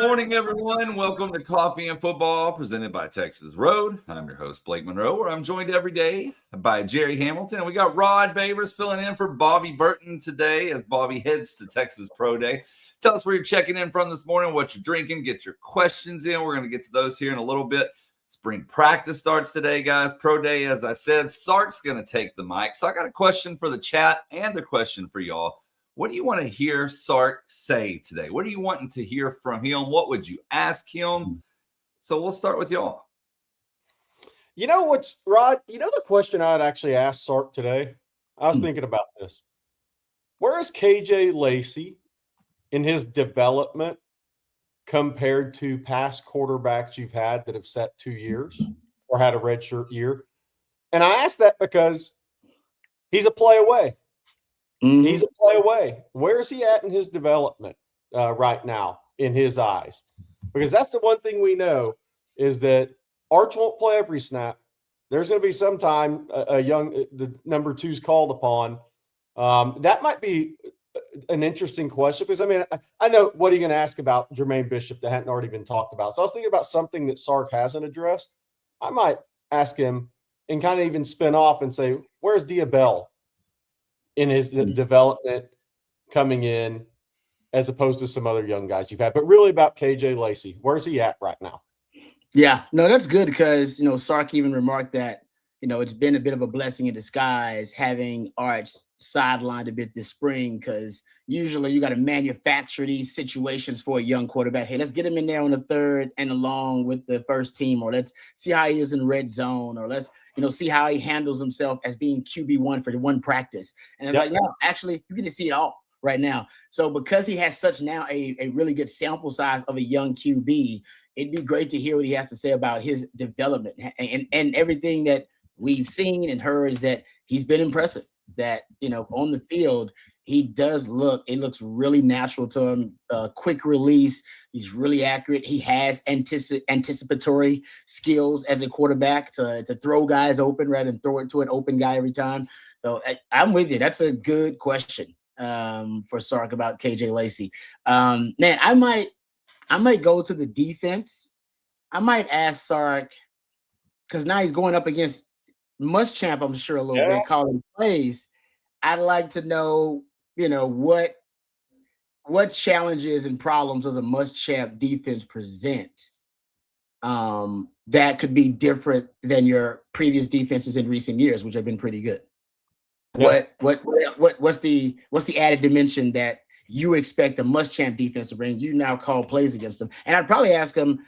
morning, everyone. Welcome to Coffee and Football, presented by Texas Road. I'm your host, Blake Monroe, where I'm joined every day by Jerry Hamilton. And we got Rod Favors filling in for Bobby Burton today as Bobby heads to Texas Pro Day. Tell us where you're checking in from this morning, what you're drinking, get your questions in. We're going to get to those here in a little bit. Spring practice starts today, guys. Pro Day, as I said, Sark's going to take the mic. So I got a question for the chat and a question for y'all. What do you want to hear Sark say today? What are you wanting to hear from him? What would you ask him? So we'll start with y'all. You know what's, Rod? You know the question I'd actually ask Sark today? I was thinking about this. Where is KJ Lacey in his development compared to past quarterbacks you've had that have set 2 years or had a redshirt year? And I ask that because he's a play away. Mm-hmm. He's a play away. Where is he at in his development right now in his eyes? Because that's the one thing we know is that Arch won't play every snap. There's going to be some time the number two's called upon. That might be an interesting question because, I mean, I know what are you going to ask about Jermaine Bishop that hadn't already been talked about. So I was thinking about something that Sark hasn't addressed. I might ask him and kind of even spin off and say, where's Diabell in his development coming in as opposed to some other young guys you've had, but really about KJ Lacey. Where's he at right now? Yeah, no, that's good because, Sark even remarked that, it's been a bit of a blessing in disguise having Arch sidelined a bit this spring because usually you got to manufacture these situations for a young quarterback. Hey, let's get him in there on the third and along with the first team, or let's see how he is in red zone, or let's, see how he handles himself as being QB1 for the one practice. And it's like, no, actually, you get to see it all right now. So because he has such now a really good sample size of a young QB, it'd be great to hear what he has to say about his development and everything that we've seen and heard is that he's been impressive, that, on the field, it looks really natural to him, quick release. He's really accurate. He has anticipatory skills as a quarterback to throw guys open rather than throw it to an open guy every time. So I'm with you. That's a good question for Sark about KJ Lacey. Man, I might go to the defense. I might ask Sark, because now he's going up against Muschamp, I'm sure, a little bit, calling plays. I'd like to know, what challenges and problems does a Muschamp defense present that could be different than your previous defenses in recent years, which have been pretty good. Yeah. What's the added dimension that you expect a Muschamp defense to bring? You now call plays against them, and I'd probably ask him,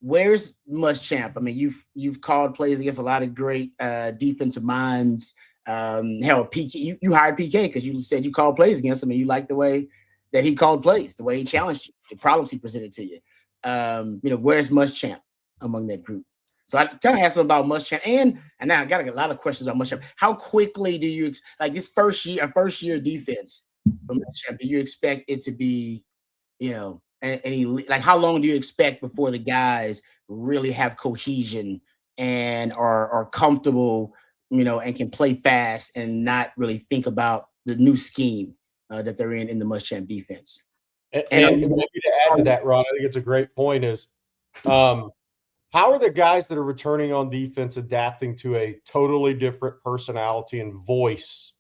where's Muschamp? I mean, you've called plays against a lot of great defensive minds. Hell, PK, you hired PK because you said you called plays against him and you liked the way that he called plays, the way he challenged you, the problems he presented to you. Where's Muschamp among that group? So I kind of asked him about Muschamp, and now I got a lot of questions about Muschamp. How quickly do you this first year defense from Muschamp? Do you expect it to be, how long do you expect before the guys really have cohesion and are comfortable, and can play fast and not really think about the new scheme that they're in the Muschamp defense? And maybe to add to that, Ron, I think it's a great point is, how are the guys that are returning on defense adapting to a totally different personality and voice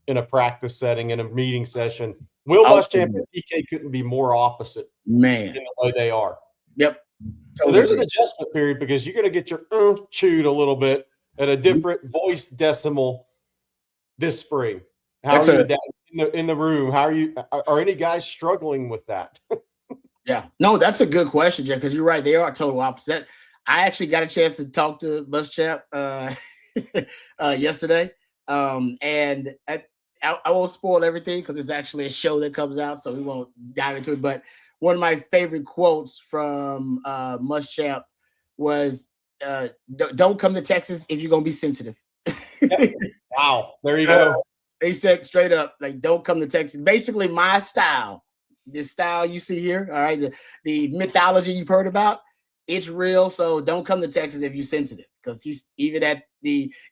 in a practice setting, in a meeting session? Will Muschamp and PK couldn't be more opposite, man, in the way they are. Yep. So there's an adjustment period because you're going to get your chewed a little bit at a different voice decimal this spring. How are you adapting in the room? How are any guys struggling with that? Yeah, no, that's a good question, Jeff, because you're right. They are total opposite. I actually got a chance to talk to Muschamp yesterday, and I won't spoil everything because it's actually a show that comes out, so we won't dive into it. But one of my favorite quotes from Muschamp was, "Don't come to Texas if you're gonna be sensitive." Wow, there you go. He said straight up, like, "Don't come to Texas." Basically, my style, this style you see here, all right, the mythology you've heard about, it's real. So don't come to Texas if you're sensitive, because he's even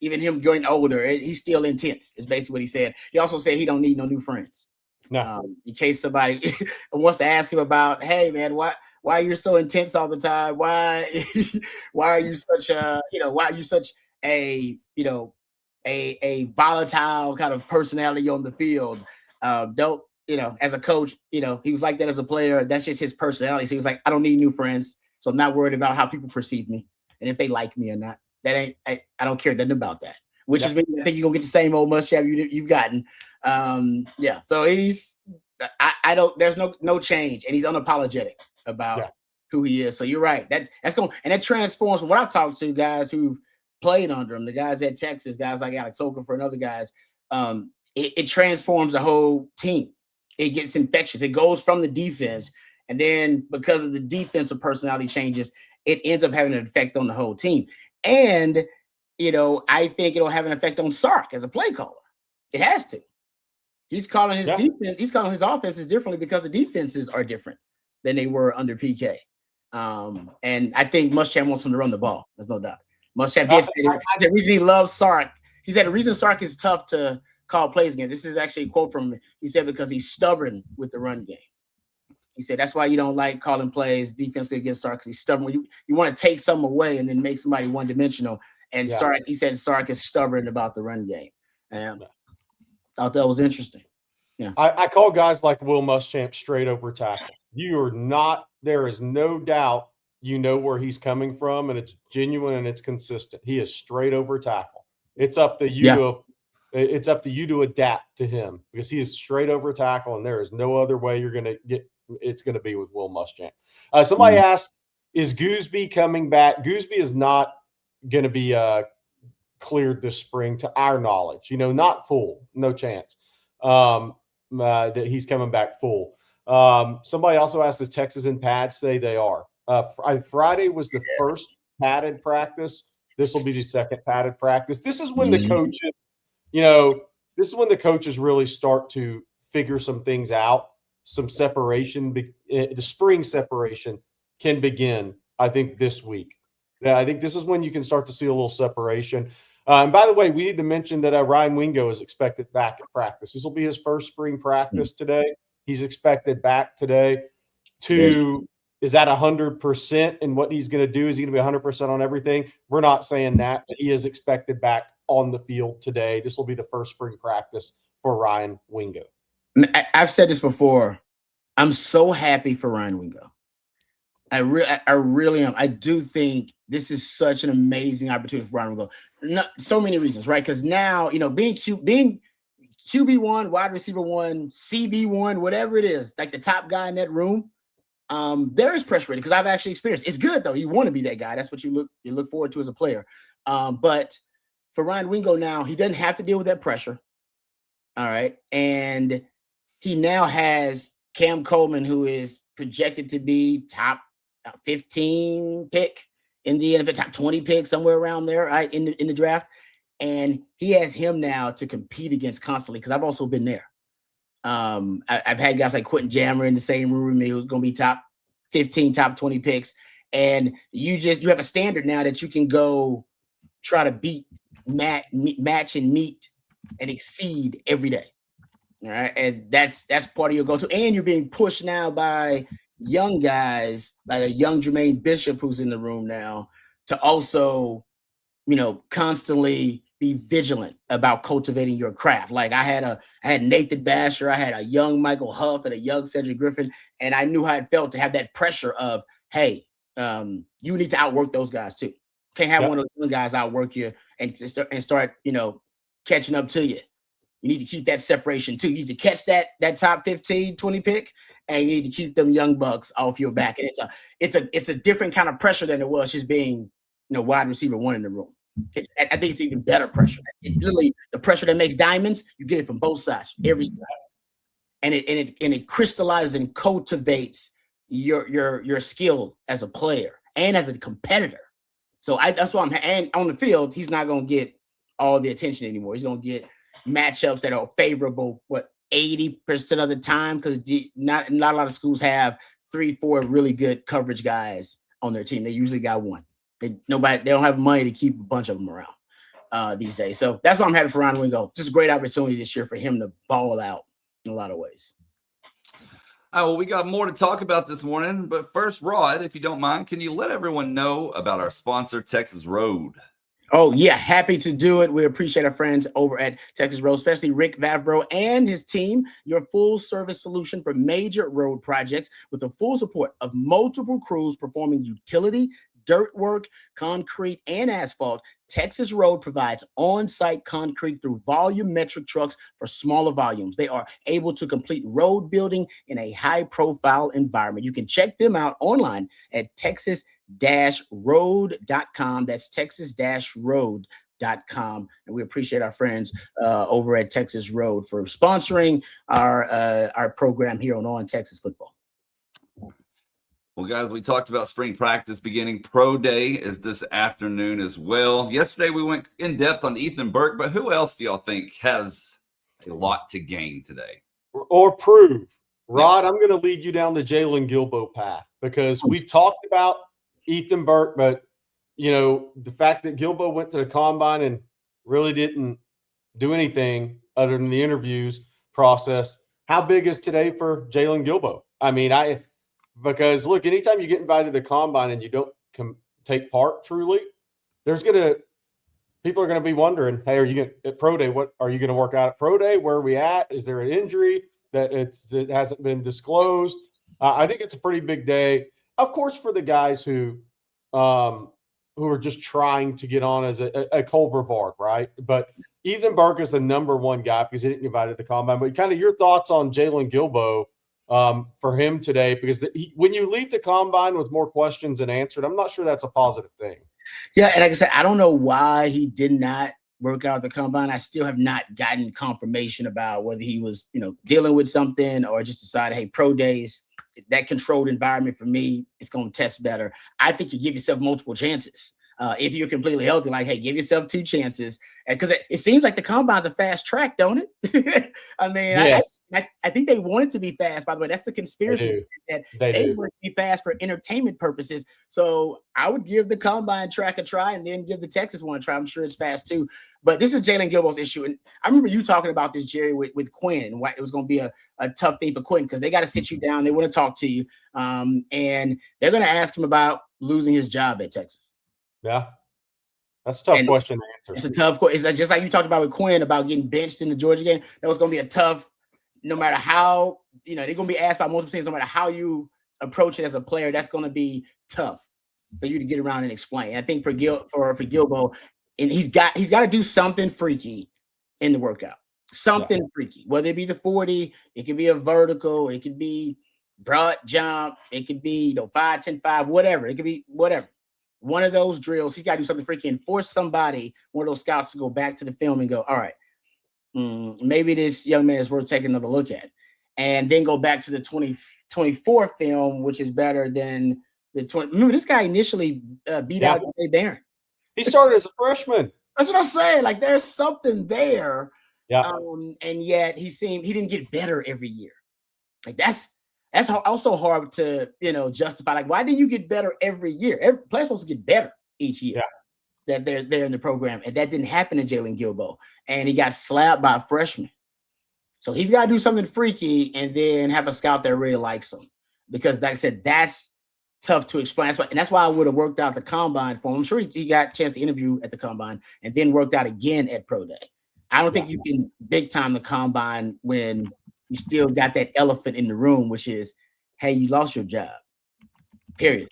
him going older, he's still intense. Is basically what he said. He also said he don't need no new friends. No. In case somebody wants to ask him about, hey man, why are you so intense all the time? Why are you such why are you such a a volatile kind of personality on the field? Don't as a coach, he was like that as a player. That's just his personality. So he was like, I don't need new friends, so I'm not worried about how people perceive me and if they like me or not. That ain't I don't care nothing about that. Which is maybe I think you're gonna get the same old mustache you've gotten. So he's I don't there's no change, and he's unapologetic about who he is. So you're right. That's going and that transforms from what I've talked to guys who've played under him, the guys at Texas, guys like Alex Okafor and other guys. It transforms the whole team. It gets infectious. It goes from the defense, and then because of the defensive personality changes, it ends up having an effect on the whole team. And I think it'll have an effect on Sark as a play caller. It has to. He's calling his defense. He's calling his offenses differently because the defenses are different than they were under PK. And I think Muschamp wants him to run the ball. There's no doubt. Muschamp did say the reason he loves Sark. He said the reason Sark is tough to call plays against. This is actually a quote from him. He said because he's stubborn with the run game. He said that's why you don't like calling plays defensively against Sark, because he's stubborn. You want to take something away and then make somebody one-dimensional. And Sark, he said Sark is stubborn about the run game. Thought that was interesting. Yeah, I call guys like Will Muschamp straight over tackle. There is no doubt where he's coming from, and it's genuine and it's consistent. He is straight over tackle. It's up to you to adapt to him, because he is straight over tackle, and there is no other way you're gonna get. It's going to be with Will Muschamp. Somebody asked, is Gooseby coming back? Gooseby is not going to be cleared this spring to our knowledge. Not full, no chance that he's coming back full. Somebody also asked, is Texas in pads today? They are. Friday was the first padded practice. This will be the second padded practice. This is when the coaches, really start to figure some things out. Some separation, the spring separation can begin, I think, this week. Yeah, I think this is when you can start to see a little separation. And by the way, we need to mention that Ryan Wingo is expected back at practice. This will be his first spring practice today. He's expected back today. Is that 100% in what he's going to do? Is he going to be 100% on everything? We're not saying that, but he is expected back on the field today. This will be the first spring practice for Ryan Wingo. I've said this before. I'm so happy for Ryan Wingo. I really am. I do think this is such an amazing opportunity for Ryan Wingo. So many reasons, right? Because now, being QB1, wide receiver 1, CB1, whatever it is, like the top guy in that room, there is pressure in it, because I've actually experienced. It's good though. You want to be that guy. That's what you look forward to as a player. But for Ryan Wingo now, he doesn't have to deal with that pressure. All right, and he now has Cam Coleman, who is projected to be top 15 pick in the NFL, top 20 pick, somewhere around there, right, in the draft. And he has him now to compete against constantly, because I've also been there. I've had guys like Quentin Jammer in the same room with me, who's going to be top 15, top 20 picks. And you have a standard now that you can go try to beat, match and meet and exceed every day. All right. And that's part of your go-to. And you're being pushed now by young guys, like a young Jermaine Bishop, who's in the room now, to also, constantly be vigilant about cultivating your craft. Like I had Nathan Basher, I had a young Michael Huff and a young Cedric Griffin. And I knew how it felt to have that pressure of, hey, you need to outwork those guys too. Can't have one of those young guys outwork you and start, catching up to you. You need to keep that separation too. You need to catch that top 15, 20 pick, and you need to keep them young bucks off your back. And it's a different kind of pressure than it was just being, wide receiver 1 in the room. I think it's even better pressure. Literally, the pressure that makes diamonds, you get it from both sides, every side, and it crystallizes and cultivates your skill as a player and as a competitor. So that's why and on the field, he's not going to get all the attention anymore. He's going to get matchups that are favorable, 80% of the time, because not a lot of schools have 3-4 really good coverage guys on their team. They usually got one. They don't have money to keep a bunch of them around these days. So that's why I'm happy for Ryan Wingo. Just a great opportunity this year for him to ball out in a lot of ways. Well, we got more to talk about this morning, but first, Rod, if you don't mind, can you let everyone know about our sponsor, Texas Road? Oh, yeah, happy to do it. We appreciate our friends over at Texas Road, especially Rick Vavro and his team, your full service solution for major road projects with the full support of multiple crews performing utility, dirt work, concrete, and asphalt. Texas Road provides on-site concrete through volumetric trucks for smaller volumes. They are able to complete road building in a high-profile environment. You can check them out online at texas-road.com. That's texas-road.com. And we appreciate our friends over at Texas Road for sponsoring our program here on Texas Football. Well, guys, we talked about spring practice beginning. Pro Day is this afternoon as well. Yesterday, we went in depth on Ethan Burke, but who else do y'all think has a lot to gain today? Or prove? Rod, I'm going to lead you down the Jalen Gilbo path because we've talked about Ethan Burke, but, you know, the fact that Gilbo went to the combine and really didn't do anything other than the interviews process. How big is today for Jalen Gilbo? I mean, because look, anytime you get invited to the combine and you don't take part truly, people are going to be wondering, hey, are you going to at pro day? What are you going to work out at pro day? Where are we at? Is there an injury that it hasn't been disclosed? I think it's a pretty big day, of course, for the guys who are just trying to get on as a Cole Brevard, right? But Ethan Burke is the number one guy because he didn't get invited to the combine. But kind of your thoughts on Jalen Gilbo for him today, because when you leave the combine with more questions than answered, I'm not sure that's a positive thing. Yeah, and like I said, I don't know why he did not work out the combine. I still have not gotten confirmation about whether he was, dealing with something or just decided, hey, pro days, that controlled environment for me, it's going to test better. I think you give yourself multiple chances. If you're completely healthy, like, hey, give yourself 2 chances. Because it seems like the combine's a fast track, don't it? I mean, yes. I think they want it to be fast, by the way. That's the conspiracy. They want it to be fast for entertainment purposes. So I would give the combine track a try and then give the Texas one a try. I'm sure it's fast too. But this is Jalen Gilbo's issue. And I remember you talking about this, Jerry, with Quinn, and why it was going to be a tough thing for Quinn because they got to sit you down. They want to talk to you. And they're going to ask him about losing his job at Texas. Yeah, that's a tough question to answer. It's a tough question. It's just like you talked about with Quinn about getting benched in the Georgia game. That was going to be a tough, no matter how, they're going to be asked by multiple things, no matter how you approach it as a player, that's going to be tough for you to get around and explain. I think for Gilbo, and he's got to do something freaky in the workout, something freaky, whether it be the 40, it could be a vertical, it could be broad jump, it could be 5, 10, 5, whatever. It could be whatever. One of those drills, he's got to do something freaky and force somebody, one of those scouts, to go back to the film and go, all right, maybe this young man is worth taking another look at. And then go back to the 2024 film, which is better than the 20. Remember, this guy initially beat out Jay Barron. He started as a freshman. That's what I'm saying. Like, there's something there. Yeah. And yet he didn't get better every year. Like, that's also hard to, justify. Like, why didn't you get better every year? Every player's supposed to get better each year that they're in the program. And that didn't happen to Jalen Gilbo. And he got slapped by a freshman. So he's got to do something freaky and then have a scout that really likes him. Because, like I said, that's tough to explain. That's why I would have worked out the combine for him. I'm sure he got a chance to interview at the combine and then worked out again at Pro Day. I don't think you can big time the combine when you still got that elephant in the room, which is, hey, you lost your job. Period.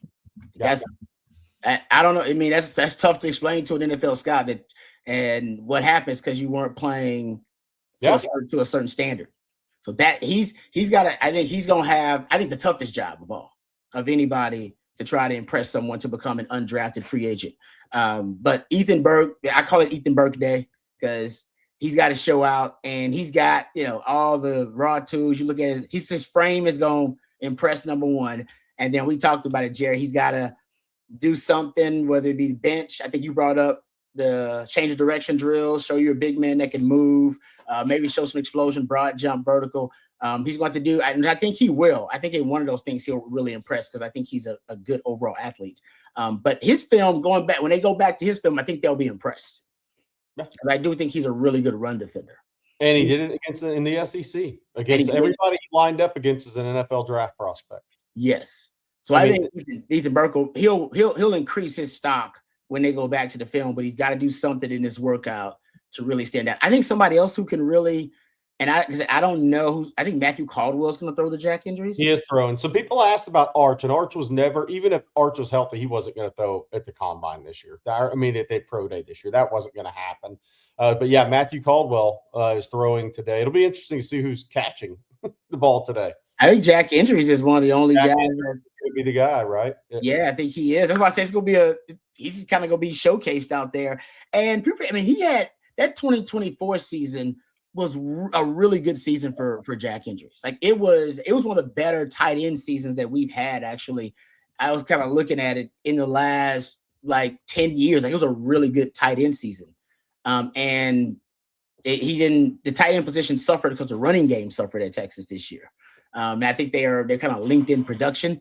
I don't know. I mean, that's tough to explain to an NFL scout and what happens because you weren't playing to a certain standard. So that he's got to. I think he's gonna have. I think the toughest job of anybody to try to impress someone to become an undrafted free agent. But Ethan Burke, I call it Ethan Burke Day because he's got to show out, and he's got, all the raw tools. You look at his frame is going to impress, number one. And then we talked about it, Jerry. He's got to do something, whether it be bench. I think you brought up the change of direction drills, show you're a big man that can move, maybe show some explosion, broad jump, vertical. He's going to do, and I think he will. I think in one of those things he'll really impress because I think he's a good overall athlete. But his film, when they go back to his film, I think they'll be impressed. I do think he's a really good run defender. And he did it in the SEC against everybody he lined up against as an NFL draft prospect. Yes. So I think Ethan Burke he'll increase his stock when they go back to the film, but he's got to do something in this workout to really stand out. I think somebody else who can really, and I don't know I think Matthew Caldwell is going to throw the jack injuries. He is throwing. So people asked about Arch, and Arch was never, even if Arch was healthy, he wasn't going to throw at the combine this year. I mean, at the pro day this year, that wasn't going to happen. But yeah, Matthew Caldwell is throwing today. It'll be interesting to see who's catching the ball today. I think Jack Injuries is one of the only guys going to be the guy, right? Yeah, I think he is. That's why I say it's going to be he's kind of going to be showcased out there. And I mean, he had that 2024 season was a really good season for Jack Injuries. Like it was one of the better tight end seasons that we've had. Actually, I was kind of looking at it in the last like 10 years. Like it was a really good tight end season. And the tight end position suffered because the running game suffered at Texas this year. And I think they're kind of linked in production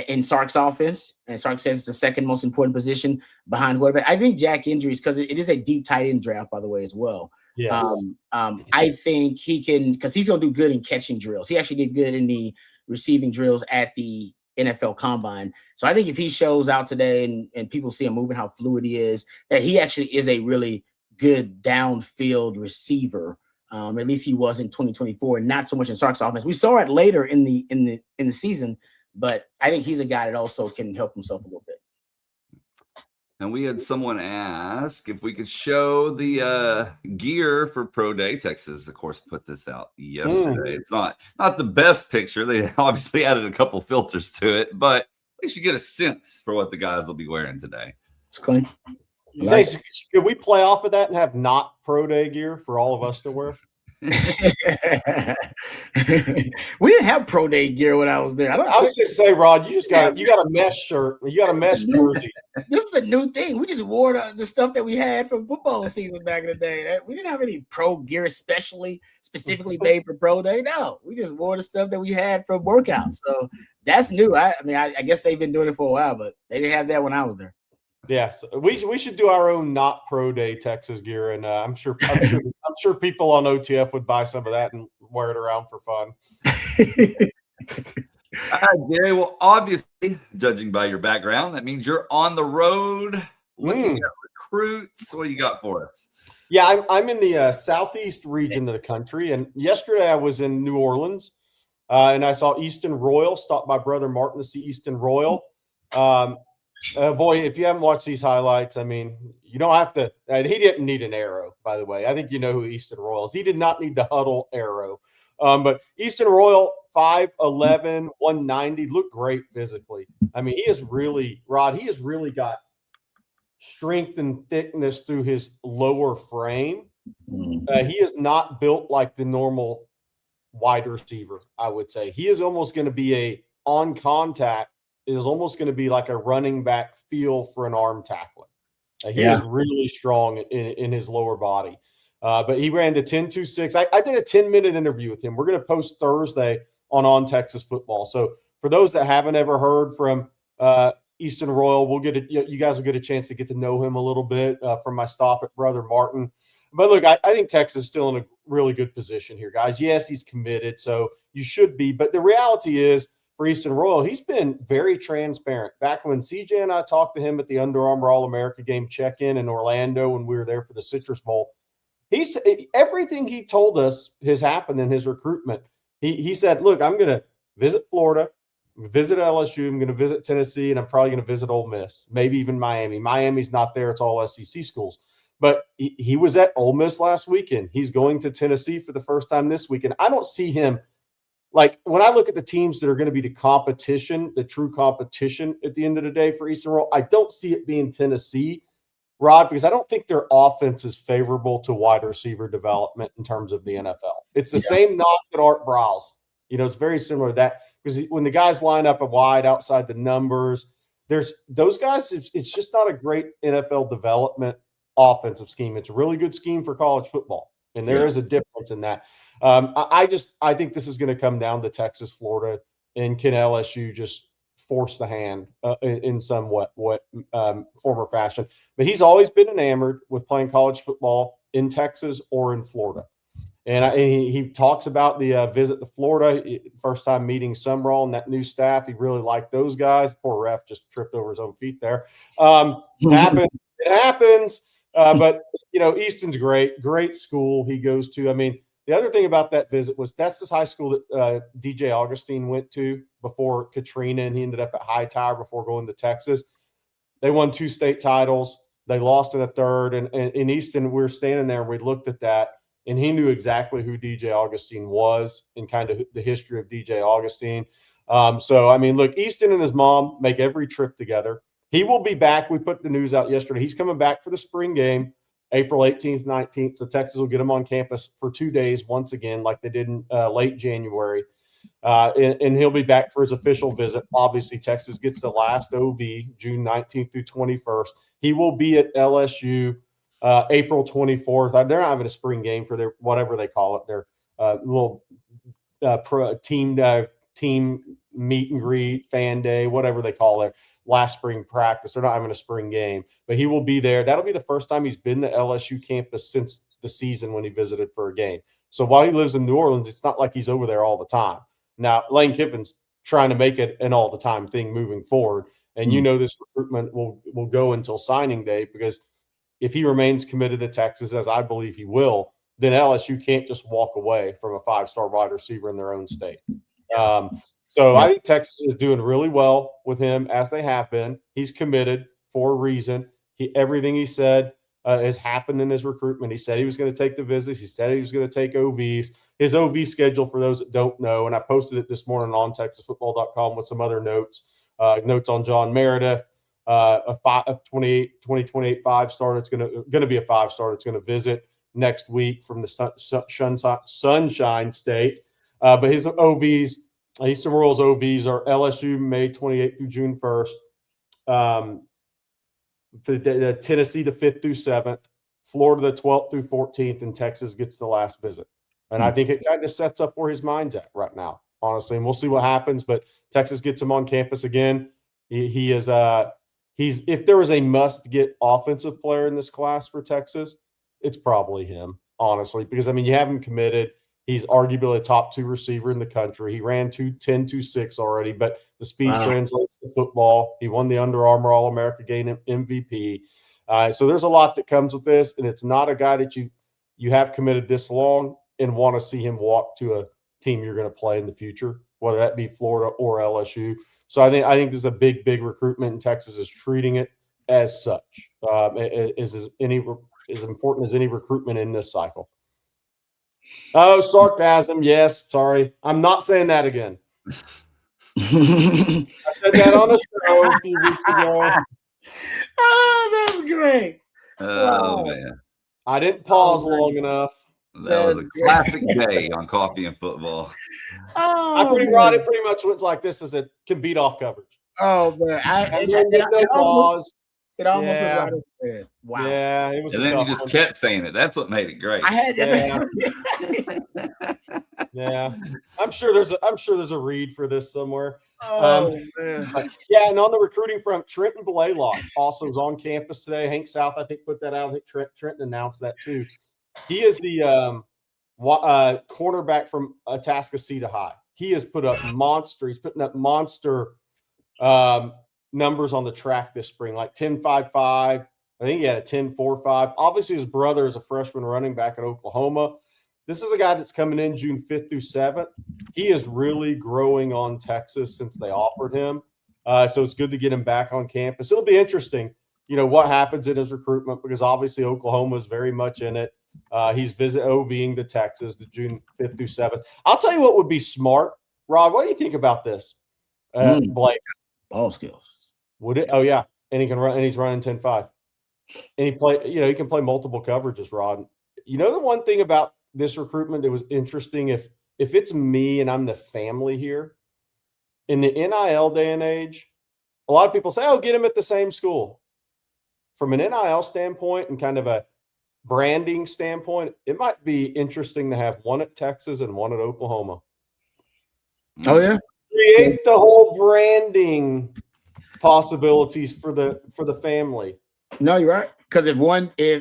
in Sark's offense. And Sark says it's the second most important position behind quarterback. I think Jack Injuries, because it is a deep tight end draft, by the way, as well. Yes. I think he can, because he's going to do good in catching drills. He actually did good in the receiving drills at the NFL Combine. So I think if he shows out today and people see him moving, how fluid he is, that he actually is a really good downfield receiver. At least he was in 2024, not so much in Sark's offense. We saw it later in the season, but I think he's a guy that also can help himself a little bit. And we had someone ask if we could show the gear for Pro Day. Texas, of course, put this out yesterday. It's not the best picture. They obviously added a couple filters to it, but at least you get a sense for what the guys will be wearing today. It's clean. Could we play off of that and have not Pro Day gear for all of us to wear? We didn't have Pro Day gear when I was there. I was going to say, Rod, you got a mesh shirt. You got a mesh jersey. This is a new thing. We just wore the stuff that we had from football season back in the day. We didn't have any pro gear specifically made for Pro Day. No, we just wore the stuff that we had from workouts. So that's new. I guess they've been doing it for a while, but they didn't have that when I was there. Yeah, so we should do our own not Pro Day Texas gear, and I'm sure people on OTF would buy some of that and wear it around for fun. All right, Gary. Well, obviously, judging by your background, that means you're on the road looking at recruits. What do you got for us? Yeah, I'm in the southeast region of the country, and yesterday I was in New Orleans, and I saw Easton Royal. Stopped by Brother Martin to see Easton Royal. Boy, if you haven't watched these highlights, I mean, you don't have to. He didn't need an arrow, by the way. I think you know who Easton Royal is. He did not need the huddle arrow. But Easton Royal, 5'11", 190, looked great physically. I mean, he has really got strength and thickness through his lower frame. He is not built like the normal wide receiver, I would say. He is almost going to be on contact. Is almost going to be like a running back feel for an arm tackler. He is really strong in his lower body. But he ran to 10.26. I did a 10-minute interview with him. We're going to post Thursday on Texas Football. So for those that haven't ever heard from Easton Royal, you guys will get a chance to get to know him a little bit from my stop at Brother Martin. But look, I think Texas is still in a really good position here, guys. Yes, he's committed, so you should be. But the reality is, for Easton Royal, he's been very transparent. Back when CJ and I talked to him at the Under Armour All-America game check-in in Orlando when we were there for the Citrus Bowl, everything he told us has happened in his recruitment. He said, look, I'm going to visit Florida, visit LSU, I'm going to visit Tennessee, and I'm probably going to visit Ole Miss, maybe even Miami. Miami's not there. It's all SEC schools. But he was at Ole Miss last weekend. He's going to Tennessee for the first time this weekend. I don't see him. Like, when I look at the teams that are going to be the competition, the true competition at the end of the day for Eastern Royal, I don't see it being Tennessee, Rod, because I don't think their offense is favorable to wide receiver development in terms of the NFL. It's the same knock at Art Browse. It's very similar to that, because when the guys line up wide outside the numbers, there's those guys, it's just not a great NFL development offensive scheme. It's a really good scheme for college football, and there is a difference in that. I think this is going to come down to Texas, Florida, and can LSU just force the hand in some form or fashion. But he's always been enamored with playing college football in Texas or in Florida. And he talks about the visit to Florida, first time meeting Summerall and that new staff. He really liked those guys. Poor ref just tripped over his own feet there. It happens. But, Easton's great school he goes to. I mean, the other thing about that visit was that's this high school that DJ Augustine went to before Katrina, and he ended up at Hightower before going to Texas. They won 2 state titles. They lost in a third. And in Easton, we were standing there and we looked at that, and he knew exactly who DJ Augustine was and kind of the history of DJ Augustine. So, I mean, look, Easton and his mom make every trip together. He will be back. We put the news out yesterday. He's coming back for the spring game, April 18th, 19th. So Texas will get him on campus for 2 days once again, like they did in late January. And he'll be back for his official visit. Obviously, Texas gets the last OV, June 19th through 21st. He will be at LSU April 24th. They're not having a spring game for their whatever they call it, their little team meet and greet, fan day, whatever they call it, last spring practice. They're not having a spring game, but he will be there. That'll be the first time he's been to LSU campus since the season when he visited for a game. So while he lives in New Orleans, it's not like he's over there all the time. Now, Lane Kiffin's trying to make it an all-the-time thing moving forward. And this recruitment will go until signing day, because if he remains committed to Texas, as I believe he will, then LSU can't just walk away from a 5-star wide receiver in their own state. I think Texas is doing really well with him, as they have been. He's committed for a reason. Everything he said has happened in his recruitment. He said he was going to take the visits. He said he was going to take OVs. His OV schedule, for those that don't know, and I posted it this morning on TexasFootball.com with some other notes on John Meredith, a 2028 5-star. It's going to be a 5-star. It's going to visit next week from the Sunshine State. But his OVs, Eastern Royals OVs, are LSU May 28th through June 1st. Tennessee the 5th through 7th, Florida the 12th through 14th, and Texas gets the last visit. And I think it kind of sets up where his mind's at right now, honestly. And we'll see what happens. But Texas gets him on campus again. He's if there was a must-get offensive player in this class for Texas, it's probably him, honestly. Because, I mean, you have him committed. He's arguably a top 2 receiver in the country. He ran 2.10-2.6 already, but the speed translates to football. He won the Under Armour All-America game MVP. So there's a lot that comes with this, and it's not a guy that you have committed this long and want to see him walk to a team you're going to play in the future, whether that be Florida or LSU. So I think this is a big recruitment, and Texas is treating it as such. As important as any recruitment in this cycle. Oh, sarcasm. Yes. Sorry. I'm not saying that again. I said that on the show a few weeks ago. Oh, that's great. Oh, man. I didn't pause long enough. That was a classic day on Coffee and Football. It pretty much went like this as it can beat off coverage. Oh, man. It almost was right over there. Wow. Yeah, it was. And then you just kept saying it. That's what made it great. Yeah. I'm sure there's a read for this somewhere. Oh, man. And on the recruiting front, Trenton Blaylock also is on campus today. Hank South, I think, put that out. I think Trenton announced that too. He is the cornerback from Atascocita High. He has put up monster. He's putting up monster numbers on the track this spring, like 10.55. I think he had a 10.45. Obviously, his brother is a freshman running back at Oklahoma. This is a guy that's coming in June 5th through 7th. He is really growing on Texas since they offered him. So it's good to get him back on campus. It'll be interesting, what happens in his recruitment, because obviously Oklahoma is very much in it. He's OVing to Texas the June 5th through 7th. I'll tell you what would be smart. Rod, what do you think about this? Blake? Ball skills. Would it? Oh, yeah. And he can run, and he's running 10.5. And he can play multiple coverages, Rod. The one thing about this recruitment that was interesting, if it's me and I'm the family here, in the NIL day and age, a lot of people say, oh, get him at the same school. From an NIL standpoint and kind of a branding standpoint, it might be interesting to have one at Texas and one at Oklahoma. Oh, yeah. Create the whole branding possibilities for the family. No, you're right. Because if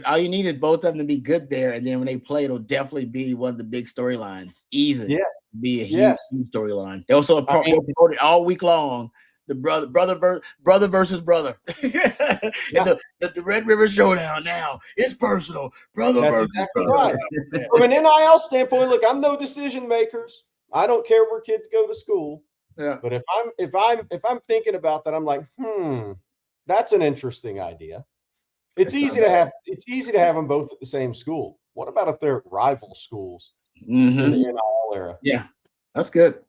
all you need is both of them to be good there, and then when they play, it'll definitely be one of the big storylines. Easy, Yes. Be a huge storyline. They also promoted all week long. The brother versus brother. The Red River Showdown now. It's personal. Brother versus exactly brother. Right. From an NIL standpoint, look, I'm no decision makers. I don't care where kids go to school. Yeah. But if I'm thinking about that, I'm like, that's an interesting idea. It's easy to have them both at the same school. What about if they're rival schools in the NIL era? Yeah, that's good.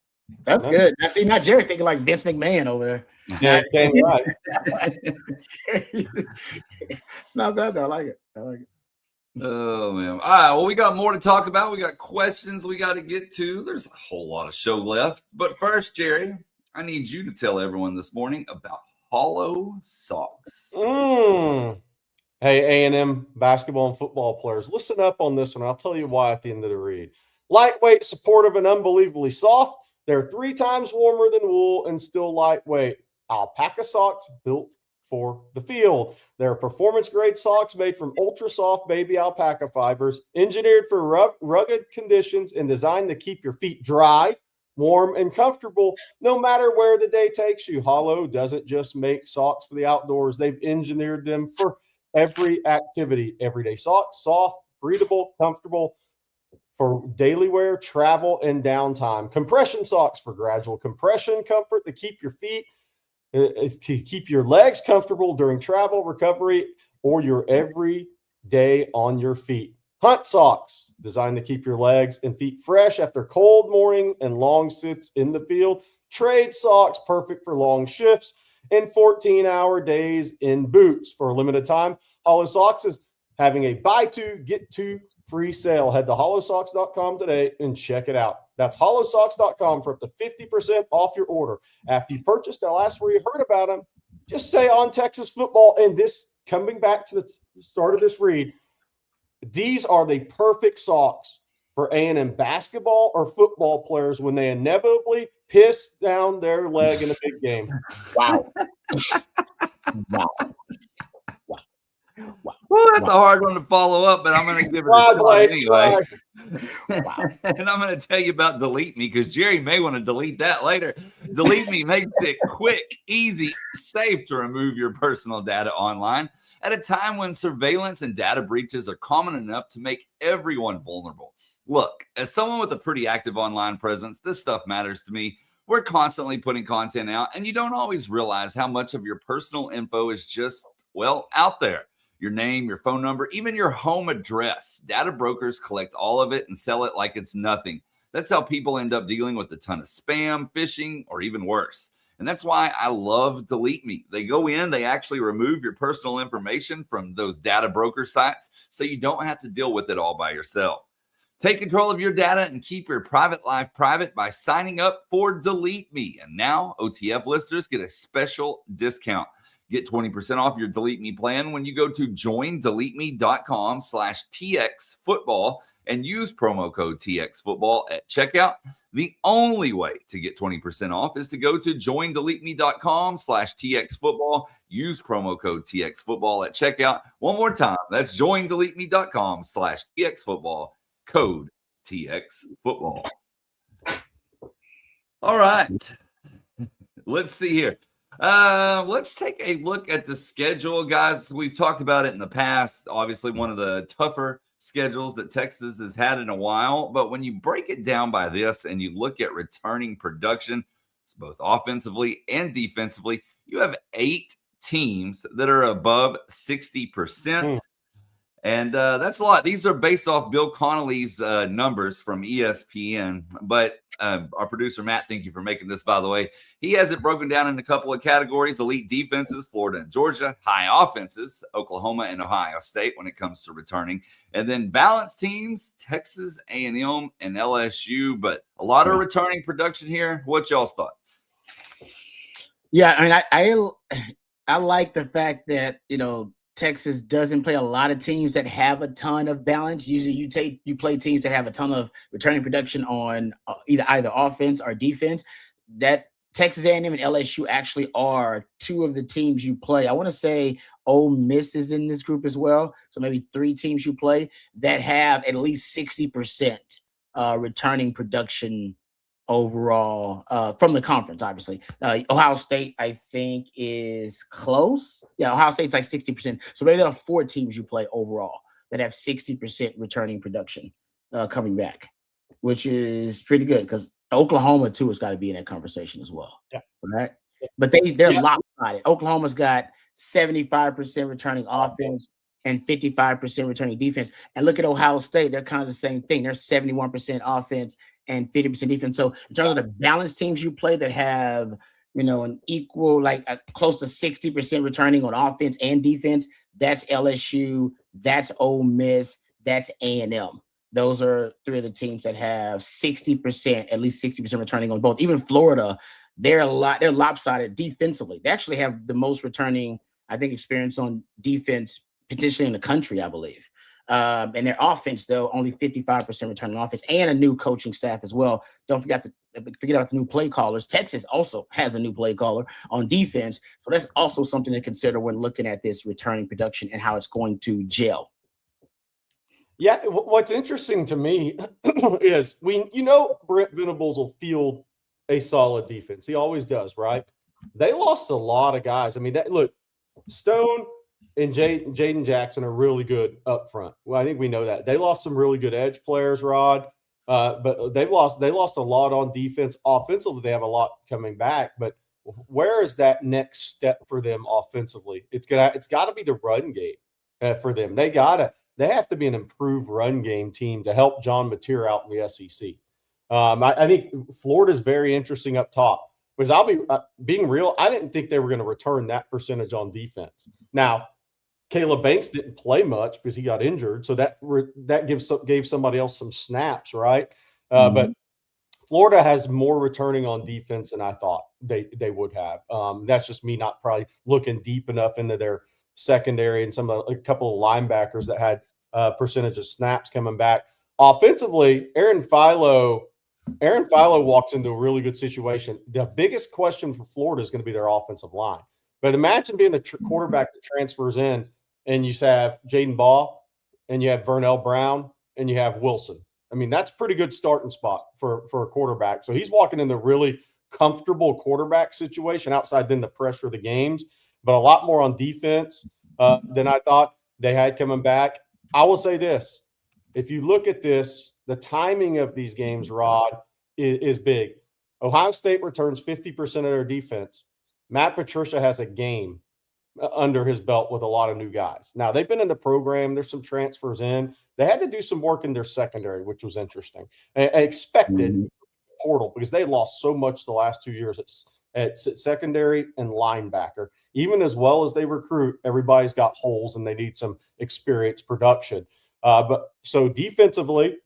That's good. Now, see, not Jerry thinking like Vince McMahon over there. Yeah, damn right. It's not bad though. I like it. Oh, man. All right. Well, we got more to talk about. We got questions we got to get to. There's a whole lot of show left. But first, Jerry, I need you to tell everyone this morning about Hollow Socks. Hey, A&M basketball and football players, listen up on this one. I'll tell you why at the end of the read. Lightweight, supportive, and unbelievably soft. They're 3 times warmer than wool and still lightweight. Alpaca socks built for the field. They're performance-grade socks made from ultra-soft baby alpaca fibers, engineered for rugged conditions and designed to keep your feet dry, warm, and comfortable no matter where the day takes you. Hollow doesn't just make socks for the outdoors. They've engineered them for every activity. Everyday socks, soft, breathable, comfortable for daily wear, travel, and downtime. Compression socks for gradual compression comfort to keep your feet, to keep your legs comfortable during travel, recovery, or your every day on your feet. Hunt socks designed to keep your legs and feet fresh after cold morning and long sits in the field. Trade socks perfect for long shifts and 14-hour days in boots. For a limited time, Hollow Socks is having a buy 2, get 2 free sale. Head to hollowsocks.com today and check it out. That's hollowsocks.com for up to 50% off your order. After you purchase, they'll ask where you heard about them. Just say on Texas football. And this, coming back to the start of this read, these are the perfect socks for A&M basketball or football players when they inevitably piss down their leg in a big game. Wow. Well, that's a hard one to follow up, but I'm going to give it a shot anyway. And I'm going to tell you about Delete Me because Jerry may want to delete that later. Delete Me makes it quick, easy, safe to remove your personal data online at a time when surveillance and data breaches are common enough to make everyone vulnerable. Look, as someone with a pretty active online presence, this stuff matters to me. We're constantly putting content out, and you don't always realize how much of your personal info is just, well, out there. Your name, your phone number, even your home address. Data brokers collect all of it and sell it like it's nothing. That's how people end up dealing with a ton of spam, phishing, or even worse. And that's why I love Delete Me. They go in, they actually remove your personal information from those data broker sites so you don't have to deal with it all by yourself. Take control of your data and keep your private life private by signing up for Delete Me. And now OTF listeners get a special discount. Get 20% off your Delete Me plan when you go to joindeleteme.com/TXFootball and use promo code TXFootball at checkout. The only way to get 20% off is to go to joindeleteme.com/TXFootball. Use promo code TXFootball at checkout. One more time, that's joindeleteme.com/TXFootball, code TXFootball. All right. Let's see here. Let's take a look at the schedule, guys. We've talked about it in the past. Obviously, one of the tougher schedules that Texas has had in a while. But when you break it down by this and you look at returning production, both offensively and defensively, you have 8 teams that are above 60%. And that's a lot. These are based off Bill Connolly's numbers from ESPN. But our producer, Matt, thank you for making this, by the way. He has it broken down in a couple of categories: elite defenses, Florida and Georgia; high offenses, Oklahoma and Ohio State when it comes to returning; and then balanced teams, Texas A&M and LSU. But a lot of returning production here. What's y'all's thoughts? Yeah, I mean, I like the fact that, Texas doesn't play a lot of teams that have a ton of balance. Usually you play teams that have a ton of returning production on either offense or defense. That Texas A&M and LSU actually are two of the teams you play. I want to say Ole Miss is in this group as well. So maybe 3 teams you play that have at least 60% returning production overall from the conference, obviously. Ohio State, I think, is close. Yeah, Ohio State's like 60%. So maybe there are 4 teams you play overall that have 60% returning production coming back, which is pretty good because Oklahoma, too, has got to be in that conversation as well. Yeah. Right? But they're lopsided. Oklahoma's got 75% returning offense and 55% returning defense. And look at Ohio State. They're kind of the same thing. They're 71% offense and 50% defense. So in terms of the balanced teams you play that have, an equal, like close to 60% returning on offense and defense, that's LSU, that's Ole Miss, that's A&M. Those are 3 of the teams that have 60%, at least 60% returning on both. Even Florida, they're lopsided defensively. They actually have the most returning, I think, experience on defense potentially in the country, I believe. And their offense, though, only 55% returning offense and a new coaching staff as well. Don't forget about the new play callers. Texas also has a new play caller on defense. So that's also something to consider when looking at this returning production and how it's going to gel. Yeah, what's interesting to me is Brent Venables will field a solid defense. He always does, right? They lost a lot of guys. I mean, look, Stone and Jaden Jackson are really good up front. Well, I think we know that. They lost some really good edge players, Rod, but they lost a lot on defense. Offensively, they have a lot coming back, but where is that next step for them offensively? It's got to be the run game for them. They have to be an improved run game team to help John Mateer out in the SEC. I think Florida's very interesting up top because I'll be being real. I didn't think they were going to return that percentage on defense. Now, Caleb Banks didn't play much because he got injured, so that gave somebody else some snaps, right? But Florida has more returning on defense than I thought they would have. That's just me not probably looking deep enough into their secondary and a couple of linebackers that had percentage of snaps coming back. Offensively, Aaron Philo walks into a really good situation. The biggest question for Florida is going to be their offensive line. But imagine being a quarterback that transfers in and you have Jaden Baugh and you have Vernell Brown and you have Wilson. I mean, that's a pretty good starting spot for a quarterback. So he's walking in the really comfortable quarterback situation outside then the pressure of the games, but a lot more on defense than I thought they had coming back. I will say this. If you look at this, the timing of these games, Rod, is big. Ohio State returns 50% of their defense. Matt Patricia has a game under his belt with a lot of new guys. Now, they've been in the program. There's some transfers in. They had to do some work in their secondary, which was interesting. I expected portal because they lost so much the last 2 years at secondary and linebacker. Even as well as they recruit, everybody's got holes and they need some experience production. But so defensively,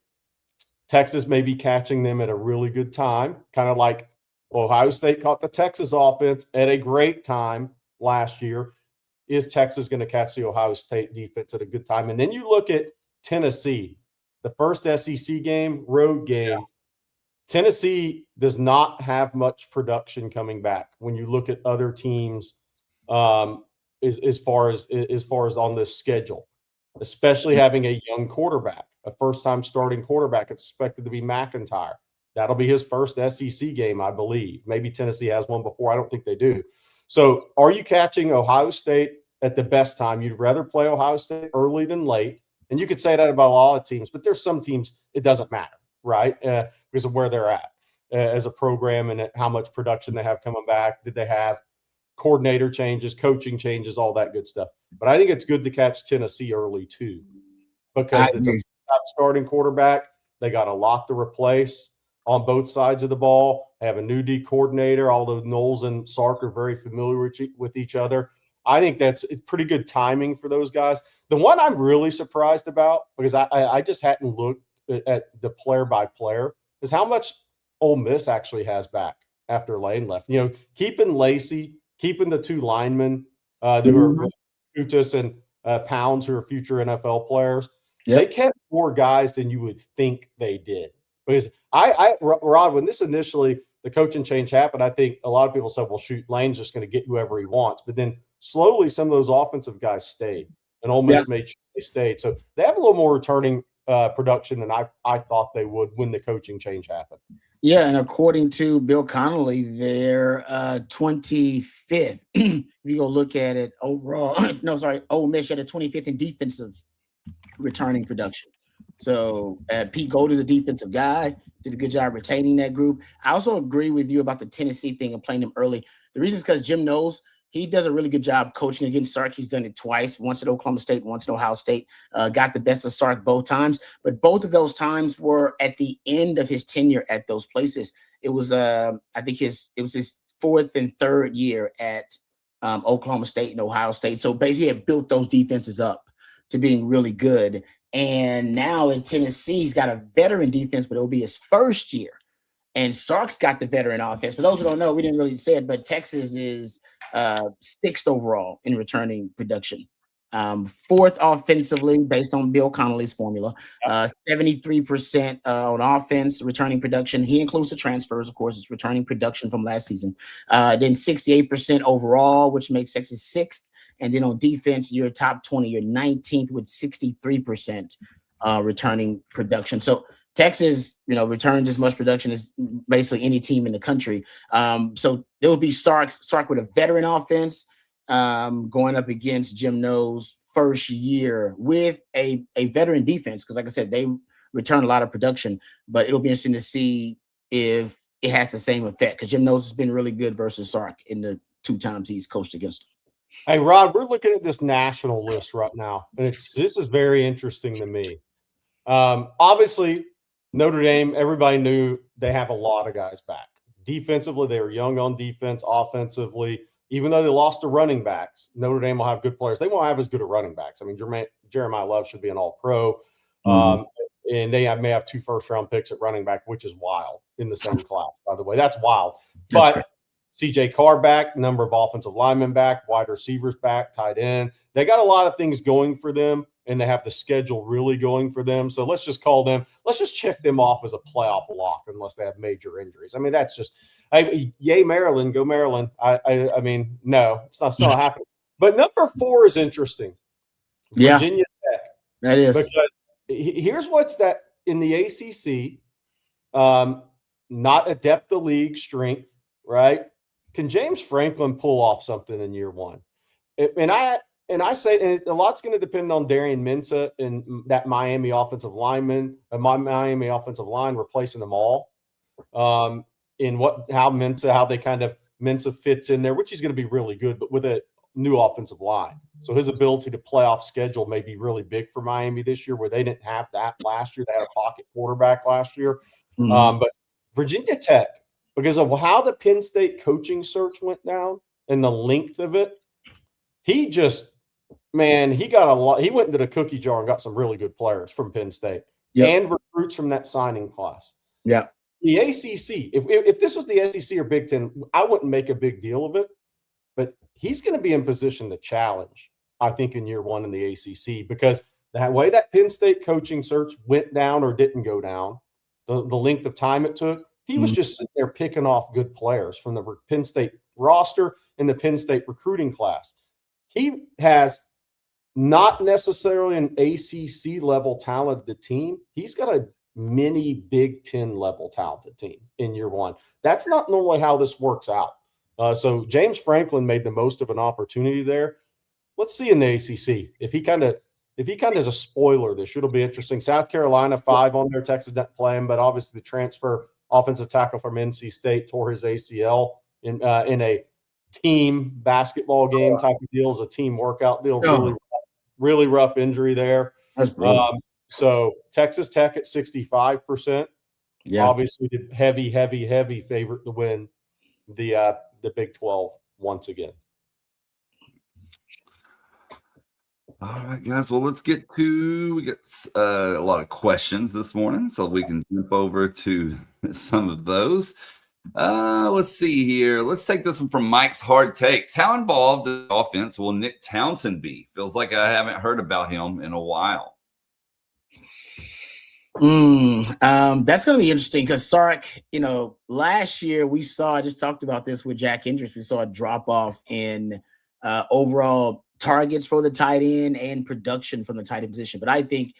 Texas may be catching them at a really good time, kind of like Ohio State caught the Texas offense at a great time last year. Is Texas going to catch the Ohio State defense at a good time? And then you look at Tennessee, the first SEC game, road game. Yeah. Tennessee does not have much production coming back when you look at other teams as far as on this schedule, especially having a young quarterback, a first-time starting quarterback. It's expected to be McIntyre. That'll be his first SEC game, I believe. Maybe Tennessee has one before. I don't think they do. So are you catching Ohio State at the best time? You'd rather play Ohio State early than late. And you could say that about a lot of teams, but there's some teams it doesn't matter, right? Because of where they're at as a program and how much production they have coming back. Did they have coordinator changes, coaching changes, all that good stuff? But I think it's good to catch Tennessee early too because it's a starting quarterback. They got a lot to replace on both sides of the ball. They have a new D coordinator, although Knowles and Sark are very familiar with each other. I think it's pretty good timing for those guys. The one I'm really surprised about, because I just hadn't looked at the player by player, is how much Ole Miss actually has back after Lane left. You know, keeping Lacey, keeping the 2 linemen who are Kutas and Pounds, who are future NFL players. Yep. They kept more guys than you would think they did. Because Rod, when this initially the coaching change happened, I think a lot of people said, well, shoot, Lane's just going to get whoever he wants. But then slowly some of those offensive guys stayed, and Ole Miss made sure they stayed. So they have a little more returning production than I thought they would when the coaching change happened. Yeah, and according to Bill Connolly, they're 25th. If you go look at it overall, Ole Miss had a 25th in defensive returning production. So Pete Gold is a defensive guy, did a good job retaining that group. I also agree with you about the Tennessee thing and playing them early. The reason is because Jim knows he does a really good job coaching against Sark. He's done it twice, once at Oklahoma State, once at Ohio State. Got the best of Sark both times, but both of those times were at the end of his tenure at those places. It was, I think his 4th and 3rd year at Oklahoma State and Ohio State. So basically, he had built those defenses up to being really good. And now in Tennessee, he's got a veteran defense, but it'll be his first year. And Sark's got the veteran offense. For those who don't know, we didn't really say it, but Texas is 6th overall in returning production. 4th offensively, based on Bill Connolly's formula. 73% on offense, returning production. He includes the transfers, of course. It's returning production from last season. Then 68% overall, which makes Texas 6th. And then on defense, you're top 20. You're 19th with 63% returning production. So Texas, returns as much production as basically any team in the country. So there will be Sark with a veteran offense going up against Jim Knowles' first year with a veteran defense. Because like I said, they return a lot of production, but it'll be interesting to see if it has the same effect. Because Jim Knowles has been really good versus Sark in the 2 times he's coached against him. Hey, Rod, we're looking at this national list right now, and this is very interesting to me. Obviously, Notre Dame, everybody knew they have a lot of guys back. Defensively, they were young on defense. Offensively, even though they lost to running backs, Notre Dame will have good players. They won't have as good a running backs. I mean, Jeremiah Love should be an all-pro, and they may have 2 first-round picks at running back, which is wild in the same class, by the way. That's wild. But C.J. Carr back, number of offensive linemen back, wide receivers back, tight end. They got a lot of things going for them, and they have the schedule really going for them. So let's just check them off as a playoff lock unless they have major injuries. I mean, that's just yay, Maryland, go Maryland. I mean, no, it's not happening. But number 4 is interesting. Virginia Tech. That is. Because here's what's that in the ACC, not a depth of league strength, right? Can James Franklin pull off something in year 1? And I say a lot's going to depend on Darian Mensah and that Miami offensive lineman, my Miami offensive line replacing them all. How Mensah fits in there, which he's going to be really good, but with a new offensive line. So his ability to play off schedule may be really big for Miami this year, where they didn't have that last year. They had a pocket quarterback last year. But Virginia Tech, because of how the Penn State coaching search went down and the length of it, he got a lot. He went into the cookie jar and got some really good players from Penn State and recruits from that signing class. Yeah. The ACC, if this was the SEC or Big Ten, I wouldn't make a big deal of it, but he's going to be in position to challenge, I think, in year 1 in the ACC, because that way that Penn State coaching search went down or didn't go down, the length of time it took, he was just sitting there picking off good players from the Penn State roster and the Penn State recruiting class. He has not necessarily an ACC level talented team. He's got a mini Big Ten level talented team in year 1. That's not normally how this works out. So James Franklin made the most of an opportunity there. Let's see in the ACC if he kind of is a spoiler this year. It'll be interesting. South Carolina 5 on there. Texas didn't play him, but obviously the transfer offensive tackle from NC State tore his ACL in a team basketball game type of deal. Is a team workout deal. Really rough injury there. That's brutal. So Texas Tech at 65%. Yeah. Obviously the heavy favorite to win the Big 12 once again. All right, guys. Well, we got a lot of questions this morning, so we can jump over to some of those. Let's see here. Let's take this one from Mike's Hard Takes. How involved in the offense will Nick Townsend be? Feels like I haven't heard about him in a while. That's going to be interesting because Sark, last year I just talked about this with Jack Hendricks. We saw a drop off in overall targets for the tight end and production from the tight end position. But I think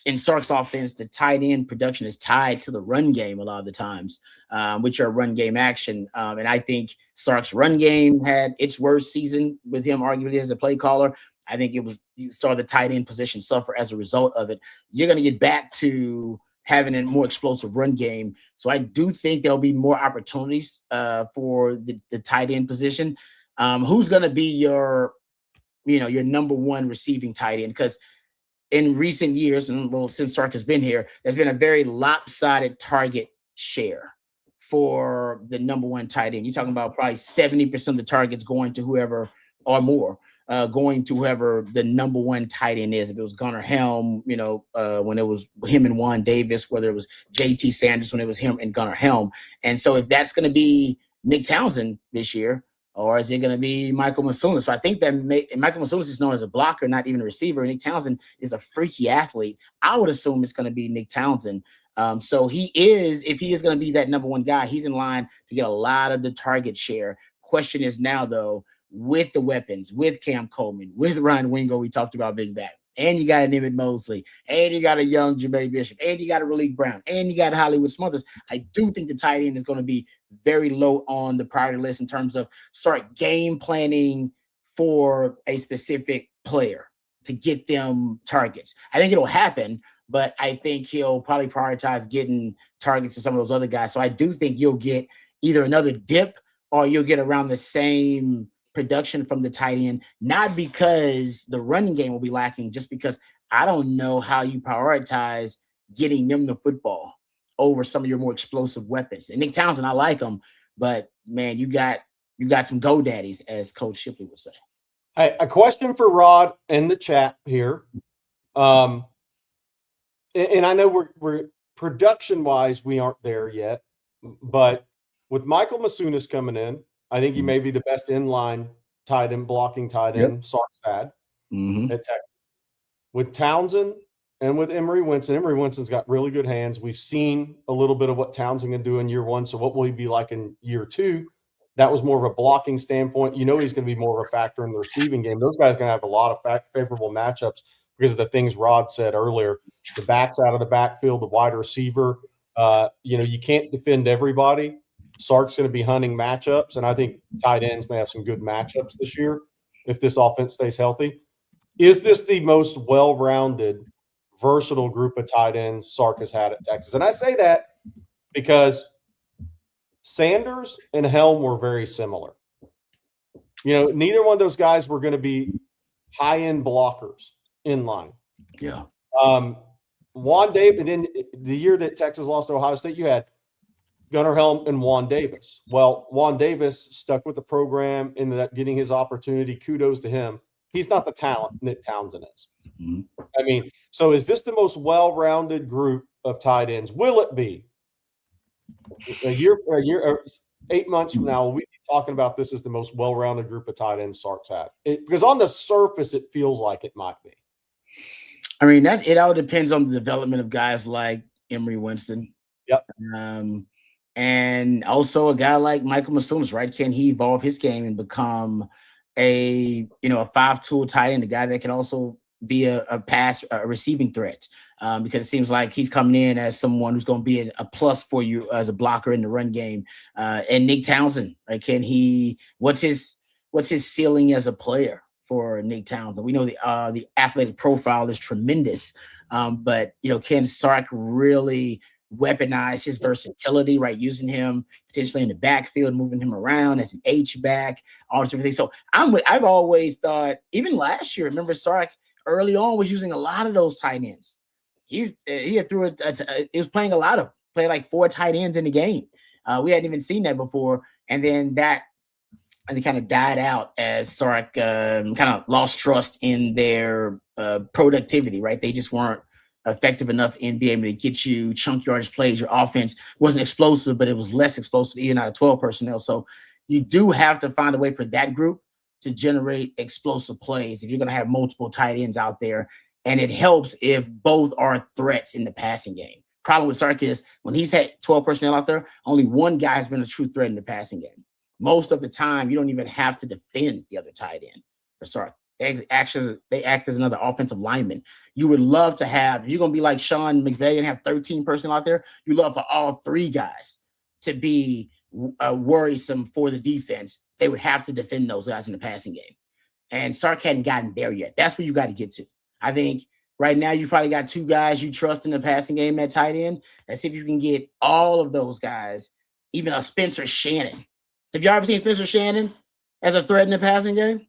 in Sark's offense, the tight end production is tied to the run game a lot of the times, which are run game action. And I think Sark's run game had its worst season with him arguably as a play caller. I think you saw the tight end position suffer as a result of it. You're going to get back to having a more explosive run game. So I do think there'll be more opportunities for the tight end position. Who's going to be your number one receiving tight end? Because in recent years, and since Sark has been here, there's been a very lopsided target share for the number one tight end. You're talking about probably 70% of the targets going to whoever or more. Going to whoever the number one tight end is. If it was Gunnar Helm, when it was him and Juan Davis, whether it was JT Sanders when it was him and Gunnar Helm. And so if that's going to be Nick Townsend this year, or is it going to be Michael Masunas? So I think that Michael Masunas is known as a blocker, not even a receiver. Nick Townsend is a freaky athlete. I would assume it's going to be Nick Townsend. So if he is going to be that number one guy, he's in line to get a lot of the target share. Question is now, though, with the weapons, with Cam Coleman, with Ryan Wingo, we talked about big back, and you got an Emmett Mosley, and you got a young Jermaine Bishop, and you got a Raleek Brown, and you got Hollywood Smothers. I do think the tight end is going to be very low on the priority list in terms of game planning for a specific player to get them targets. I think it'll happen, but I think he'll probably prioritize getting targets to some of those other guys. So I do think you'll get either another dip or you'll get around the same production from the tight end, not because the running game will be lacking, just because I don't know how you prioritize getting them the football over some of your more explosive weapons. And Nick Townsend, I like him, but man, you got some GoDaddies, as Coach Shipley would say. Hey, a question for Rod in the chat here. And I know we're production wise, we aren't there yet, but with Michael Masunas coming in, I think he may be the best inline tight end, blocking tight end Sark's had at Texas. With Townsend and with Emery Winston's got really good hands. We've seen a little bit of what Townsend can do in year one. So what will he be like in year two? That was more of a blocking standpoint. He's going to be more of a factor in the receiving game. Those guys are going to have a lot of favorable matchups because of the things Rod said earlier. The backs out of the backfield, the wide receiver. You can't defend everybody. Sark's going to be hunting matchups, and I think tight ends may have some good matchups this year if this offense stays healthy. Is this the most well-rounded, versatile group of tight ends Sark has had at Texas? And I say that because Sanders and Helm were very similar. Neither one of those guys were going to be high-end blockers in line. Yeah. Juan Davis, and then the year that Texas lost to Ohio State, you had Gunnar Helm and Juan Davis. Well, Juan Davis stuck with the program, ended up getting his opportunity. Kudos to him. He's not the talent Nick Townsend is. Mm-hmm. So is this the most well-rounded group of tight ends? Will it be? A year, 8 months from now, we'll be talking about this as the most well-rounded group of tight ends Sark's had. Because on the surface, it feels like it might be. It all depends on the development of guys like Emery Winston. Yep. And also a guy like Michael Masunas, right? Can he evolve his game and become a 5-tool tight end, a guy that can also be a receiving threat? Because it seems like he's coming in as someone who's going to be a plus for you as a blocker in the run game. And Nick Townsend, right? What's his ceiling as a player for Nick Townsend? We know the athletic profile is tremendous, but can Sark really weaponize his versatility, right? Using him potentially in the backfield, moving him around as an H-back, all this everything. So I've always thought, even last year, remember Sark early on was using a lot of those tight ends. He was playing a lot of, playing like 4 tight ends in the game. We hadn't even seen that before. And then it kind of died out as Sark kind of lost trust in their productivity, right? They just weren't effective enough in being able to get you chunk yardage plays. Your offense wasn't explosive, but it was less explosive even out of 12 personnel. So you do have to find a way for that group to generate explosive plays if you're going to have multiple tight ends out there. And it helps if both are threats in the passing game. Problem with Sark is when he's had 12 personnel out there, only one guy has been a true threat in the passing game. Most of the time, you don't even have to defend the other tight end for Sark. They act as another offensive lineman. You would love to have, if you're going to be like Sean McVay and have 13 personnel out there, you love for all three guys to be worrisome for the defense. They would have to defend those guys in the passing game. And Sark hadn't gotten there yet. That's where you got to get to. I think right now you probably got two guys you trust in the passing game at tight end. Let's see if you can get all of those guys, even a Spencer Shannon. Have you ever seen Spencer Shannon as a threat in the passing game?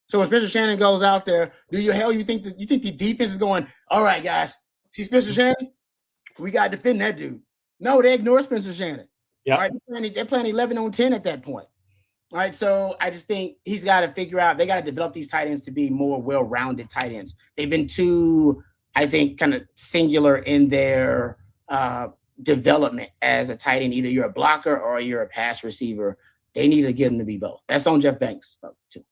So when Spencer Shannon goes out there, you think the defense is going, all right, guys, see Spencer Shannon? We got to defend that dude. No, they ignore Spencer Shannon. Yeah. All right, they're playing 11 on 10 at that point. All right, so I just think he's got to figure out, they got to develop these tight ends to be more well-rounded tight ends. They've been too, I think, kind of singular in their development as a tight end. Either you're a blocker or you're a pass receiver. They need to get them to be both. That's on Jeff Banks, too.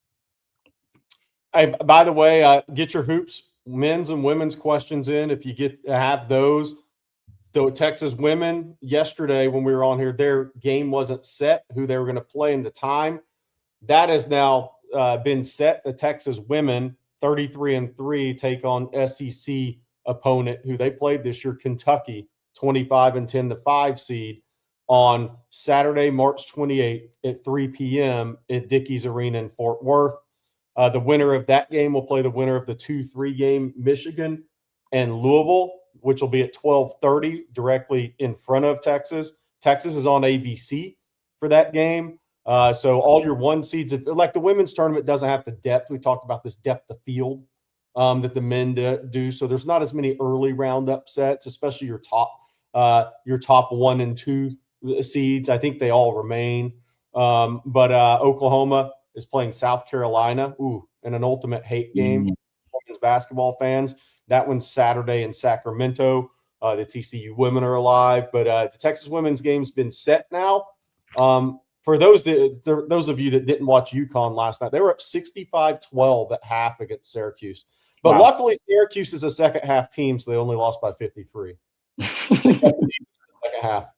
Hey, by the way, get your hoops, men's and women's questions in if you get to have those. The Texas women yesterday when we were on here, their game wasn't set, who they were going to play in the time. That has now been set. The Texas women, 33-3, take on SEC opponent who they played this year, Kentucky, 25-10, the 5 seed, on Saturday, March 28th at 3 p.m. at Dickies Arena in Fort Worth. The winner of that game will play the winner of the 2-3 game, Michigan and Louisville, which will be at 12:30 directly in front of Texas. Texas is on ABC for that game. So all your 1 seeds, like the women's tournament doesn't have the depth. We talked about this depth of field that the men do. So there's not as many early round upsets, especially your top 1 and 2 seeds. I think they all remain. But Oklahoma is playing South Carolina. In an ultimate hate game for women's basketball fans. That one's Saturday in Sacramento. The TCU women are alive, but the Texas women's game's been set now. For those of you that didn't watch UConn last night, they were up 65-12 at half against Syracuse. But luckily, Syracuse is a second half team, so they only lost by 53. Second half.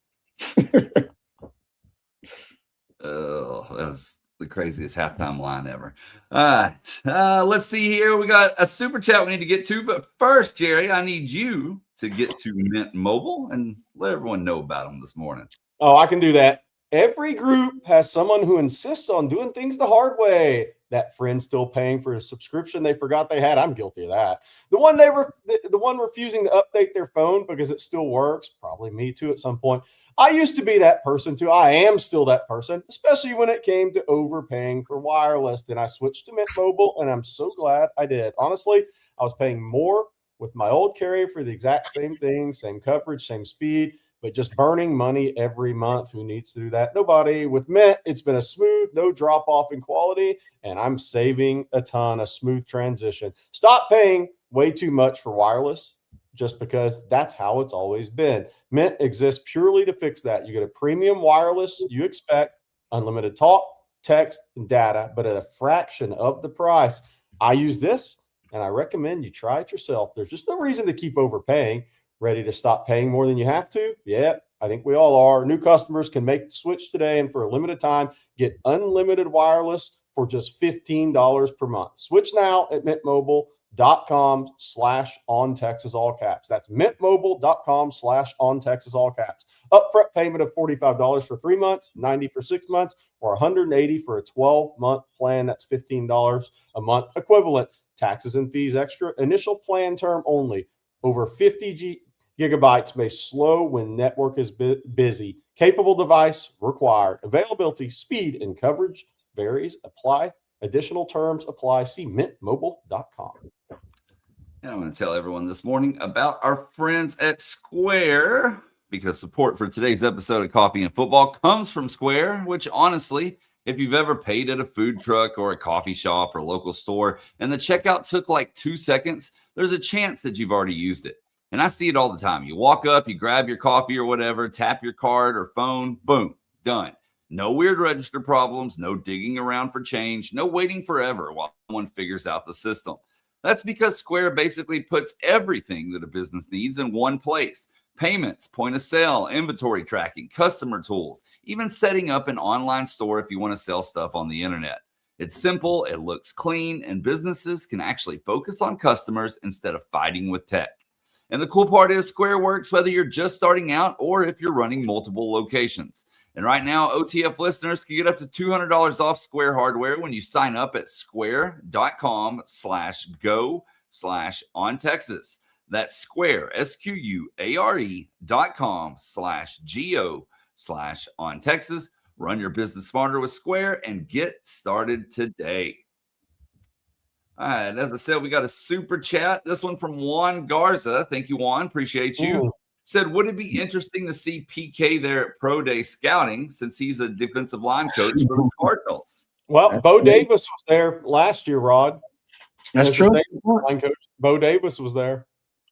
Oh, that was the craziest halftime line ever. All right. Let's see here. We got a super chat we need to get to. But first, Jerry, I need you to get to Mint Mobile and let everyone know about them this morning. Oh, I can do that. Every group has someone who insists on doing things the hard way. That friend still paying for a subscription they forgot they had. I'm guilty of that. The one refusing to update their phone because it still works. Probably me too at some point. I used to be that person too. I am still that person, especially when it came to overpaying for wireless. Then I switched to Mint Mobile, and I'm so glad I did. Honestly, I was paying more with my old carrier for the exact same thing, same coverage, same speed, but just burning money every month. Who needs to do that? Nobody. With Mint, it's been a smooth, no drop off in quality, and I'm saving a ton, a smooth transition. Stop paying way too much for wireless just because that's how it's always been. Mint exists purely to fix that. You get a premium wireless, you expect unlimited talk, text, and data, but at a fraction of the price. I use this, and I recommend you try it yourself. There's just no reason to keep overpaying. Ready to stop paying more than you have to? Yeah, I think we all are. New customers can make the switch today, and for a limited time, get unlimited wireless for just $15 per month. Switch now at mintmobile.com/ontexas all caps. That's mintmobile.com/ontexas all caps. Upfront payment of $45 for 3 months, $90 for 6 months, or $180 for a 12-month plan. That's $15 a month equivalent. Taxes and fees extra. Initial plan term only. Over 50 gigabytes may slow when network is busy. Capable device required. Availability, speed, and coverage varies. Apply. Additional terms apply. See mintmobile.com. And I'm going to tell everyone this morning about our friends at Square, because support for today's episode of Coffee and Football comes from Square, which honestly, if you've ever paid at a food truck or a coffee shop or local store and the checkout took like 2 seconds, there's a chance that you've already used it. And I see it all the time. You walk up, you grab your coffee or whatever, tap your card or phone, boom, done. No weird register problems, no digging around for change, no waiting forever while someone figures out the system. That's because Square basically puts everything that a business needs in one place. Payments, point of sale, inventory tracking, customer tools, even setting up an online store if you want to sell stuff on the internet. It's simple, it looks clean, and businesses can actually focus on customers instead of fighting with tech. And the cool part is Square works whether you're just starting out or if you're running multiple locations. And right now, OTF listeners can get up to $200 off Square hardware when you sign up at square.com/go/ontexas. That's Square, SQUARE.com/GO/ontexas. Run your business smarter with Square and get started today. All right, as I said, we got a super chat. This one from Juan Garza. Thank you, Juan. Appreciate you. Ooh. Said, would it be interesting to see PK there at Pro Day scouting since he's a defensive line coach for the Cardinals? Well, Bo Davis was there last year, Rod. That's true. Line coach. Bo Davis was there.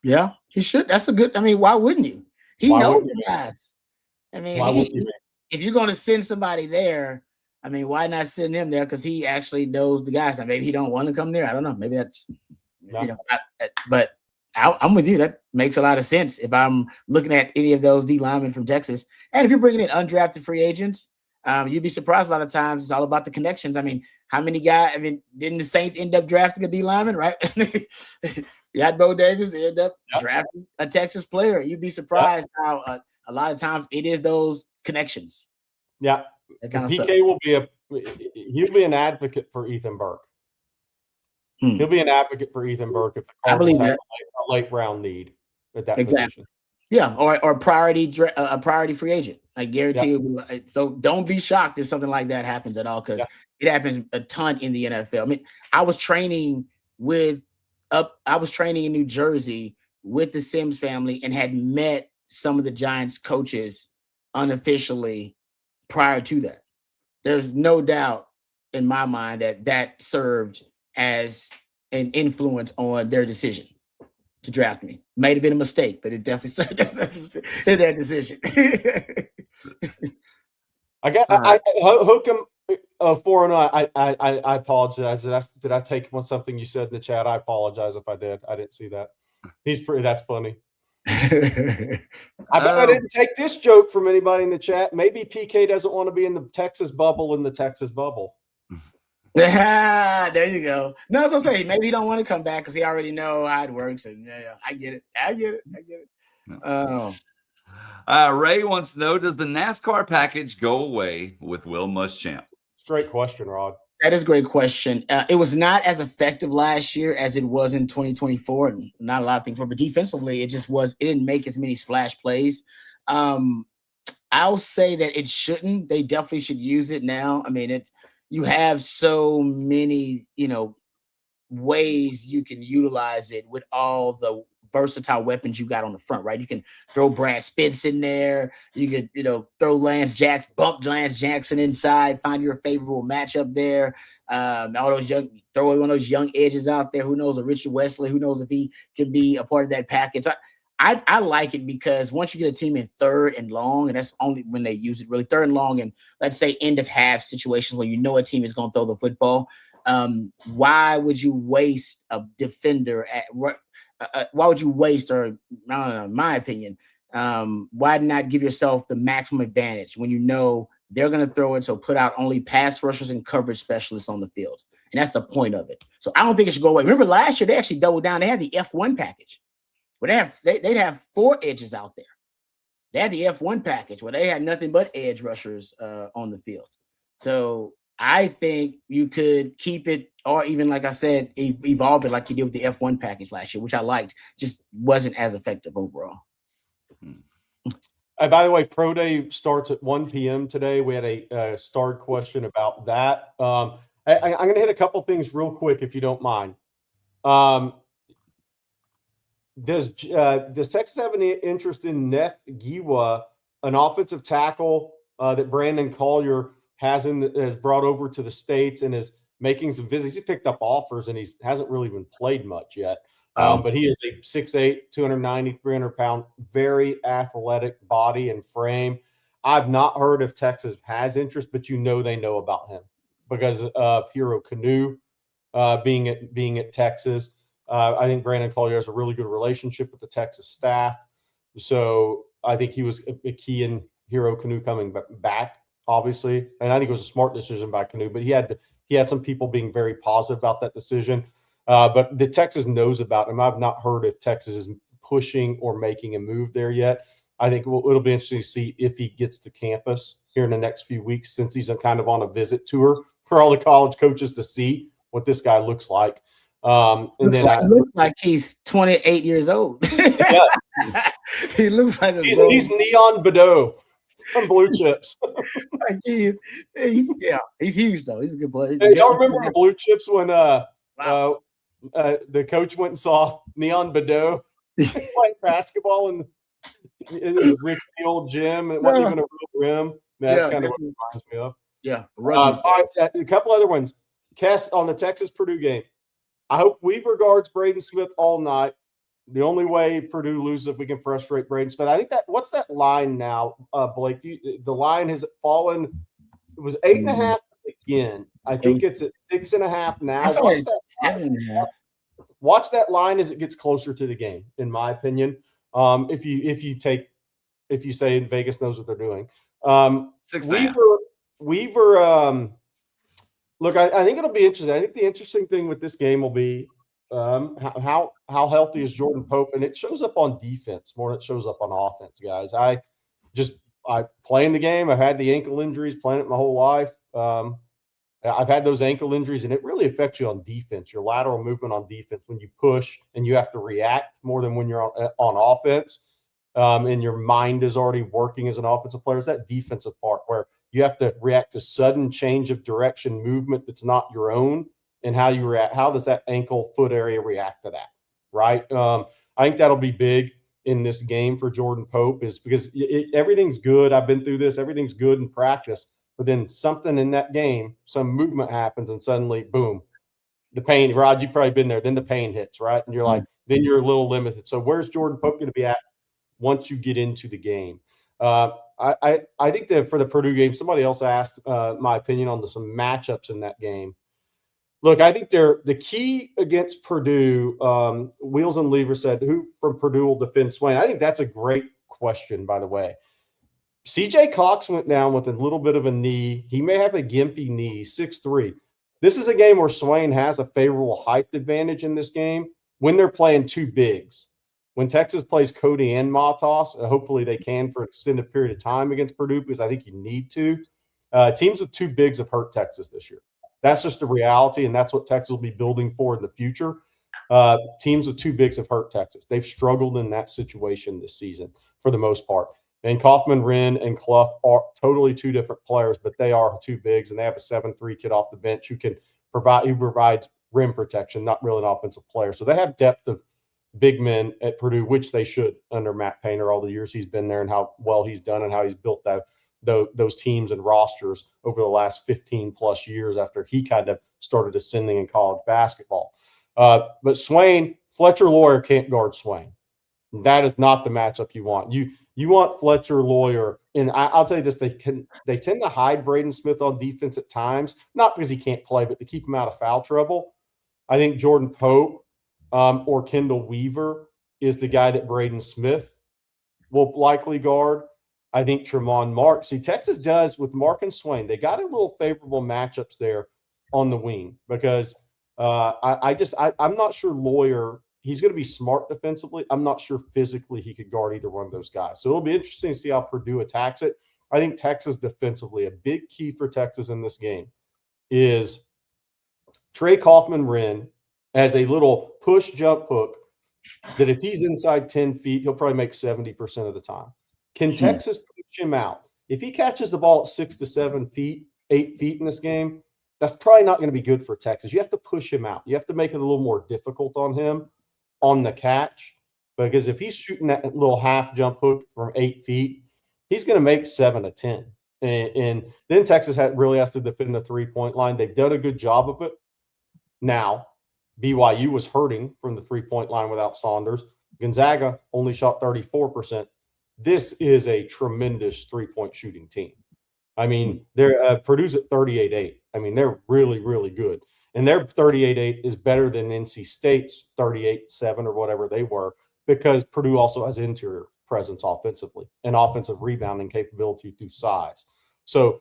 Yeah, he should. That's a good. I mean, why wouldn't you? He knows the guys. I mean, if you're going to send somebody there, I mean, why not send him there? Because he actually knows the guys. And maybe he don't want to come there. I don't know. Maybe that's, but I'm with you. That makes a lot of sense if I'm looking at any of those D linemen from Texas. And if you're bringing in undrafted free agents, you'd be surprised a lot of times. It's all about the connections. I mean, how many guys? I mean, didn't the Saints end up drafting a D lineman, right? You had Bo Davis. They end up drafting a Texas player. You'd be surprised how a lot of times it is those connections. Yeah, PK will he'll be an advocate for Ethan Burke. He'll be an advocate for Ethan Burke if the Cardinals have a late round need at that position. Yeah, or a priority free agent. I guarantee you. So don't be shocked if something like that happens at all, because it happens a ton in the NFL. I mean, I was training in New Jersey with the Sims family and had met some of the Giants coaches unofficially prior to that. There's no doubt in my mind that served as an influence on their decision to draft me. Might have been a mistake, but it definitely served as their decision. I hook him 4-0. I apologize. Did I take something you said in the chat? I apologize if I did. I didn't see that. He's free. That's funny. I bet I didn't take this joke from anybody in the chat. Maybe PK doesn't want to be in the Texas bubble. There you go. No, that's what I'm saying. Maybe he don't want to come back because he already know how it works. And I get it. Ray wants to know, does the NASCAR package go away with Will Muschamp? Great question, Rod. That is a great question. It was not as effective last year as it was in 2024. And not a lot of things, but defensively, it didn't make as many splash plays. I'll say that it shouldn't. They definitely should use it now. I mean, you have so many, ways you can utilize it with all the versatile weapons you got on the front, right? You can throw Brad Spence in there. You could, throw bump Lance Jackson inside, find your favorable matchup there. Throw one of those young edges out there. Who knows, a Richard Wesley? Who knows if he could be a part of that package? I like it because once you get a team in third and long, and that's only when they use it really, third and long, and let's say end of half situations where a team is going to throw the football. Why would you waste a defender why would you waste, or I don't know, in my opinion, why not give yourself the maximum advantage when they're going to throw it, so put out only pass rushers and coverage specialists on the field. And that's the point of it. So I don't think it should go away. Remember last year, they actually doubled down. They had the F1 package. Where they'd have 4 edges out there. They had the F1 package where they had nothing but edge rushers on the field. So I think you could keep it, or even, like I said, evolve it like you did with the F1 package last year, which I liked. Just wasn't as effective overall. By the way, Pro Day starts at 1 p.m. today. We had a starred question about that. I'm going to hit a couple things real quick, if you don't mind. Does Texas have any interest in Neff Giwa, an offensive tackle that Brandon Collier has brought over to the States and is making some visits? He's picked up offers and he hasn't really even played much yet. But he is a 6'8", 290, 300-pound, very athletic body and frame. I've not heard if Texas has interest, but they know about him because of Hero Canoe being at Texas. I think Brandon Collier has a really good relationship with the Texas staff. So I think he was a key in Hero Canoe coming back, obviously. And I think it was a smart decision by Canoe, but he had some people being very positive about that decision. But the Texas knows about him. I've not heard if Texas is pushing or making a move there yet. I think it'll be interesting to see if he gets to campus here in the next few weeks, since he's kind of on a visit tour for all the college coaches to see what this guy looks like. Looks like he's 28 years old. Yeah. He looks like he's Neon Bedeau from Blue Chips. he's huge though. He's a good player. Hey, y'all remember the Blue Chips when the coach went and saw Neon Bedeau playing basketball in his Rick the old gym? It wasn't even a real rim. That's kind of what it reminds me of. Yeah. All right, a couple other ones. Cass, on the Texas Purdue game, I hope Weaver guards Braden Smith all night. The only way Purdue loses if we can frustrate Braden Smith. I think what's that line now, Blake? The line has fallen. It was 8.5 again. I think it's at 6.5 now. Watch that line as it gets closer to the game, in my opinion. If you say Vegas knows what they're doing. 6.5. Weaver. Look, I think it'll be interesting. I think the interesting thing with this game will be how healthy is Jordan Pope, and it shows up on defense more than it shows up on offense, guys. I playing the game. I've had the ankle injuries, playing it my whole life. I've had those ankle injuries, and it really affects you on defense. Your lateral movement on defense when you push and you have to react more than when you're on offense. And your mind is already working as an offensive player. It's that defensive part where you have to react to sudden change of direction movement that's not your own, and how you react. How does that ankle foot area react to that? Right. I think that'll be big in this game for Jordan Pope, is because everything's good. I've been through this. Everything's good in practice, but then something in that game, some movement happens, and suddenly, boom, the pain. Rod, you've probably been there. Then the pain hits, right? And you're like, then you're a little limited. So where's Jordan Pope going to be at once you get into the game? I think that for the Purdue game, somebody else asked my opinion on some matchups in that game. Look, I think the key against Purdue. Wheels and Lever said, who from Purdue will defend Swain? I think that's a great question, by the way. CJ Cox went down with a little bit of a knee. He may have a gimpy knee, 6'3". This is a game where Swain has a favorable height advantage in this game when they're playing two bigs. When Texas plays Cody and Matas, hopefully they can for an extended period of time against Purdue, because I think you need to. Teams with two bigs have hurt Texas this year. That's just a reality, and that's what Texas will be building for in the future. Teams with two bigs have hurt Texas. They've struggled in that situation this season for the most part. And Kaufman, Wren, and Clough are totally two different players, but they are two bigs, and they have a 7'3" kid off the bench who provides rim protection, not really an offensive player. So they have depth of big men at Purdue, which they should under Matt Painter all the years he's been there, and how well he's done and how he's built those teams and rosters over the last 15 plus years after he kind of started ascending in college basketball. But Swain, Fletcher Lawyer can't guard Swain. That is not the matchup you want. You want Fletcher Lawyer, and I'll tell you this: they tend to hide Braden Smith on defense at times, not because he can't play, but to keep him out of foul trouble. I think Jordan Pope or Kendall Weaver is the guy that Braden Smith will likely guard. I think Tremont Mark. See, Texas does with Mark and Swain. They got a little favorable matchups there on the wing, because I'm not sure Lawyer. He's going to be smart defensively. I'm not sure physically he could guard either one of those guys. So it'll be interesting to see how Purdue attacks it. I think Texas defensively, a big key for Texas in this game is Trey Kaufman-Wren as a little push jump hook that if he's inside 10 feet, he'll probably make 70% of the time. Can Texas push him out? If he catches the ball at 6 to 7 feet, 8 feet in this game, that's probably not going to be good for Texas. You have to push him out. You have to make it a little more difficult on him on the catch, because if he's shooting that little half jump hook from 8 feet, he's going to make 7 to 10. And then Texas really has to defend the 3-point line. They've done a good job of it. Now, BYU was hurting from the 3-point line without Saunders. Gonzaga only shot 34%. This is a tremendous 3-point shooting team. I mean, they're Purdue's at 38-8. I mean, they're really, really good. And their 38-8 is better than NC State's 38-7 or whatever they were, because Purdue also has interior presence offensively and offensive rebounding capability through size. So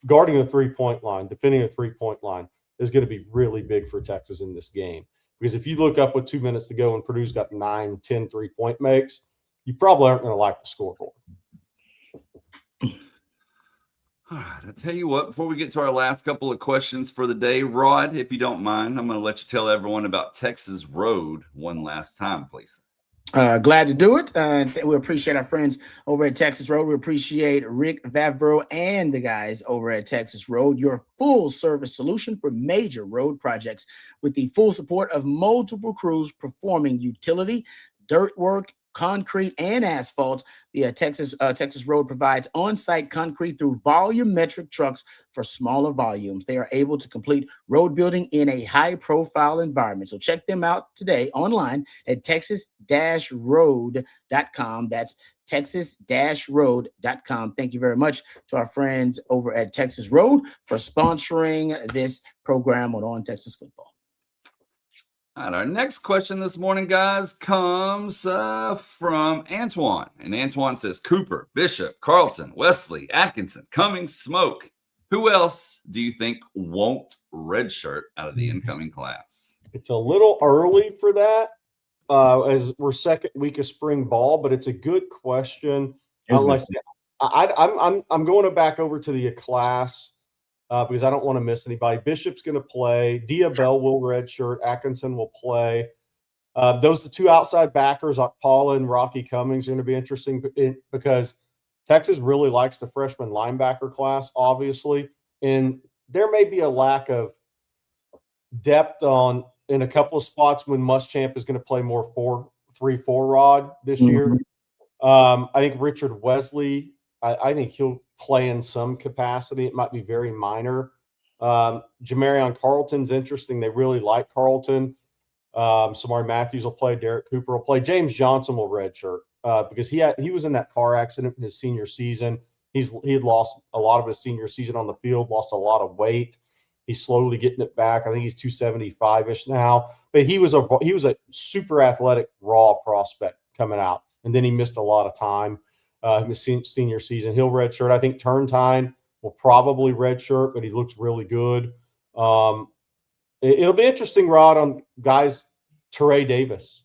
guarding the three-point line, defending the three-point line is going to be really big for Texas in this game. Because if you look up with 2 minutes to go and Purdue's got 9, 10 3-point makes, you probably aren't going to like the scoreboard. All right, I'll tell you what, before we get to our last couple of questions for the day, Rod, if you don't mind, I'm going to let you tell everyone about Texas Road one last time, please. Glad to do it. We appreciate our friends over at Texas Road. We appreciate Rick Favreau and the guys over at Texas Road, your full service solution for major road projects with the full support of multiple crews performing utility, dirt work, concrete, and asphalt. The Texas Road provides on-site concrete through volumetric trucks for smaller volumes. They are able to complete road building in a high-profile environment. So check them out today online at texas-road.com. That's texas-road.com. Thank you very much to our friends over at Texas Road for sponsoring this program on Texas Football. All right, our next question this morning, guys, comes from Antoine. And Antoine says, Cooper, Bishop, Carlton, Wesley, Atkinson, Cummings, Smoke. Who else do you think won't redshirt out of the incoming class? It's a little early for that, as we're second week of spring ball, but it's a good question. Like I'm going back over to the class because I don't want to miss anybody. Bishop's going to play. Diabell will redshirt. Atkinson will play. Those the two outside backers, Paula and Rocky Cummings, are going to be interesting because Texas really likes the freshman linebacker class, obviously, and there may be a lack of depth in a couple of spots when Muschamp is going to play more 4-3-4 Rod this year. I think Richard Wesley, I think he'll play in some capacity. It might be very minor. Jamarion Carlton's interesting. They really like Carlton. Samari Matthews will play. Derek Cooper will play. James Johnson will redshirt because he was in that car accident his senior season. He had lost a lot of his senior season on the field, lost a lot of weight. He's slowly getting it back. I think he's 275-ish now. But he was a super athletic, raw prospect coming out, and then he missed a lot of time. His senior season, he'll redshirt. I think Turntine will probably redshirt, but he looks really good. It'll be interesting, Rod, on guys, Teray Davis,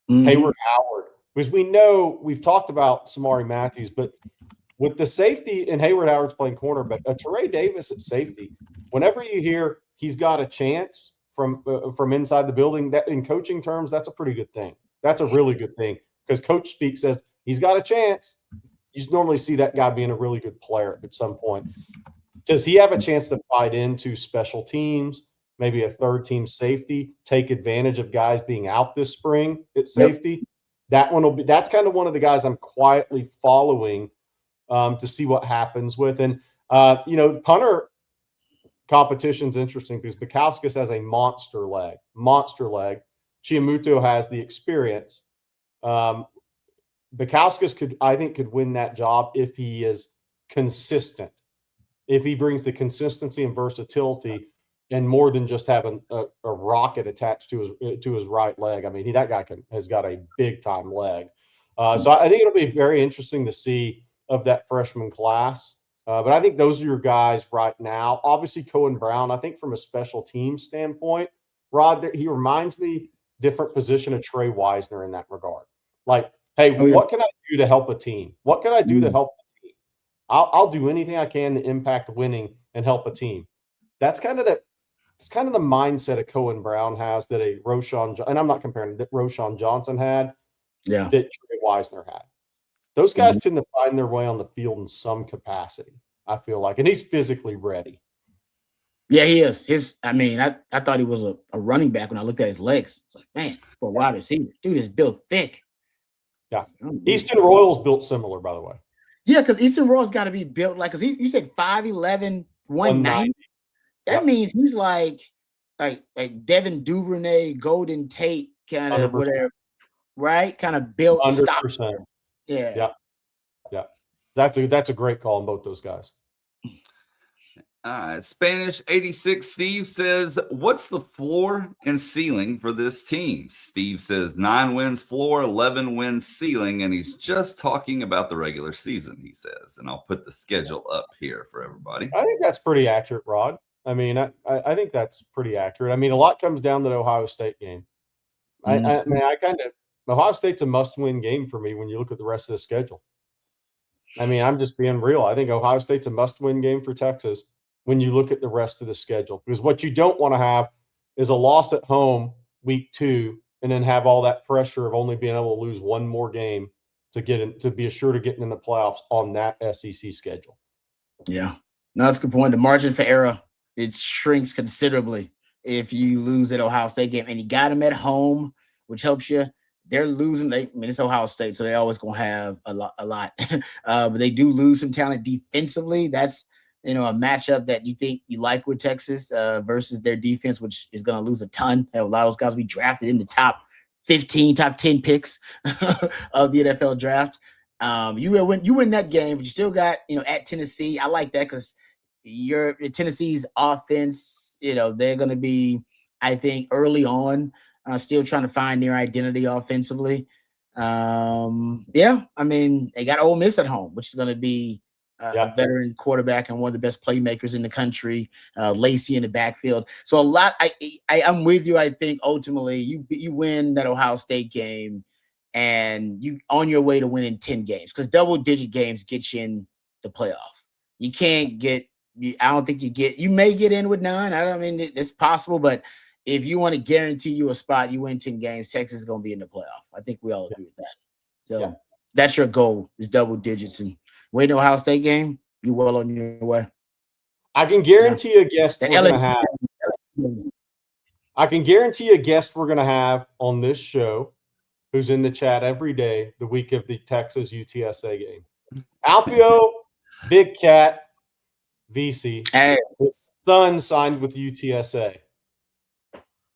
Hayward Howard, because we've talked about Samari Matthews, but with the safety, and Hayward Howard's playing corner, but Teray Davis at safety, whenever you hear he's got a chance from inside the building, that in coaching terms, that's a pretty good thing. That's a really good thing because Coach Speak says he's got a chance. You normally see that guy being a really good player at some point. Does he have a chance to fight into special teams, maybe a third-team safety, take advantage of guys being out this spring at safety? Yep. That's kind of one of the guys I'm quietly following to see what happens with. And, punter competition's interesting because Bukowskis has a monster leg. Chiamuto has the experience. Bukowskis could win that job if he is consistent, if he brings the consistency and versatility and more than just having a rocket attached to his right leg. I mean, that guy has got a big time leg. So I think it'll be very interesting to see of that freshman class. But I think those are your guys right now. Obviously, Cohen Brown, I think from a special team standpoint, Rod, he reminds me different position of Trey Wisner in that regard. Like, hey, what can I do to help a team? What can I do to help the team? I'll do anything I can to impact winning and help a team. That's kind of the mindset a Cohen Brown has that a Roschon, and I'm not comparing that Roschon Johnson had, that Trey Wisner had. Those guys tend to find their way on the field in some capacity, I feel like, and he's physically ready. Yeah, he is. I thought he was a running back when I looked at his legs. It's like, man, for a wide receiver, dude is built thick. Yeah, Easton Royal's built similar, by the way. Yeah, because Easton Royal's got to be built like, because you said 5'11", 190. That means he's like Devin Duvernay, Golden Tate, kind of whatever, right? Kind of built. 100%. Yeah. That's a great call on both those guys. All right, Spanish 86 Steve says, what's the floor and ceiling for this team? Steve says 9 wins floor, 11 wins ceiling, and he's just talking about the regular season, he says. And I'll put the schedule up here for everybody. I think that's pretty accurate, Rod. I mean, I think that's pretty accurate. I mean, a lot comes down to the Ohio State game. I mean, Ohio State's a must-win game for me when you look at the rest of the schedule. I mean, I'm just being real. I think Ohio State's a must-win game for Texas when you look at the rest of the schedule. Because what you don't want to have is a loss at home week 2 and then have all that pressure of only being able to lose one more game to get in, to be assured of getting in the playoffs on that SEC schedule. Yeah. No, that's a good point. The margin for error, it shrinks considerably if you lose at Ohio State game. And you got them at home, which helps you. They're losing. It's Ohio State, so they always gonna have a lot. But they do lose some talent defensively. That's a matchup that you think you like with Texas versus their defense, which is gonna lose a ton. A lot of those guys we drafted in the top 15, top 10 picks of the NFL draft. You win that game, but you still got at Tennessee. I like that because Tennessee's offense. They're gonna be, I think, early on. Still trying to find their identity offensively. I mean, they got Ole Miss at home, which is going to be a veteran quarterback and one of the best playmakers in the country. Lacey in the backfield. So a lot. I'm with you. I think ultimately you win that Ohio State game, and you on your way to winning 10 games because double-digit games get you in the playoff. You can't get. I don't think you get. You may get in with 9. I don't mean it's possible, but if you want to guarantee you a spot, you win 10 games, Texas is going to be in the playoff. I think we all agree with that. So that's your goal is double digits. And win the Ohio State game, you're well on your way. I can guarantee a guest we're going to have. I can guarantee a guest we're going to have on this show who's in the chat every day the week of the Texas UTSA game. Alfio, Big Cat, VC. Hey. His son signed with UTSA.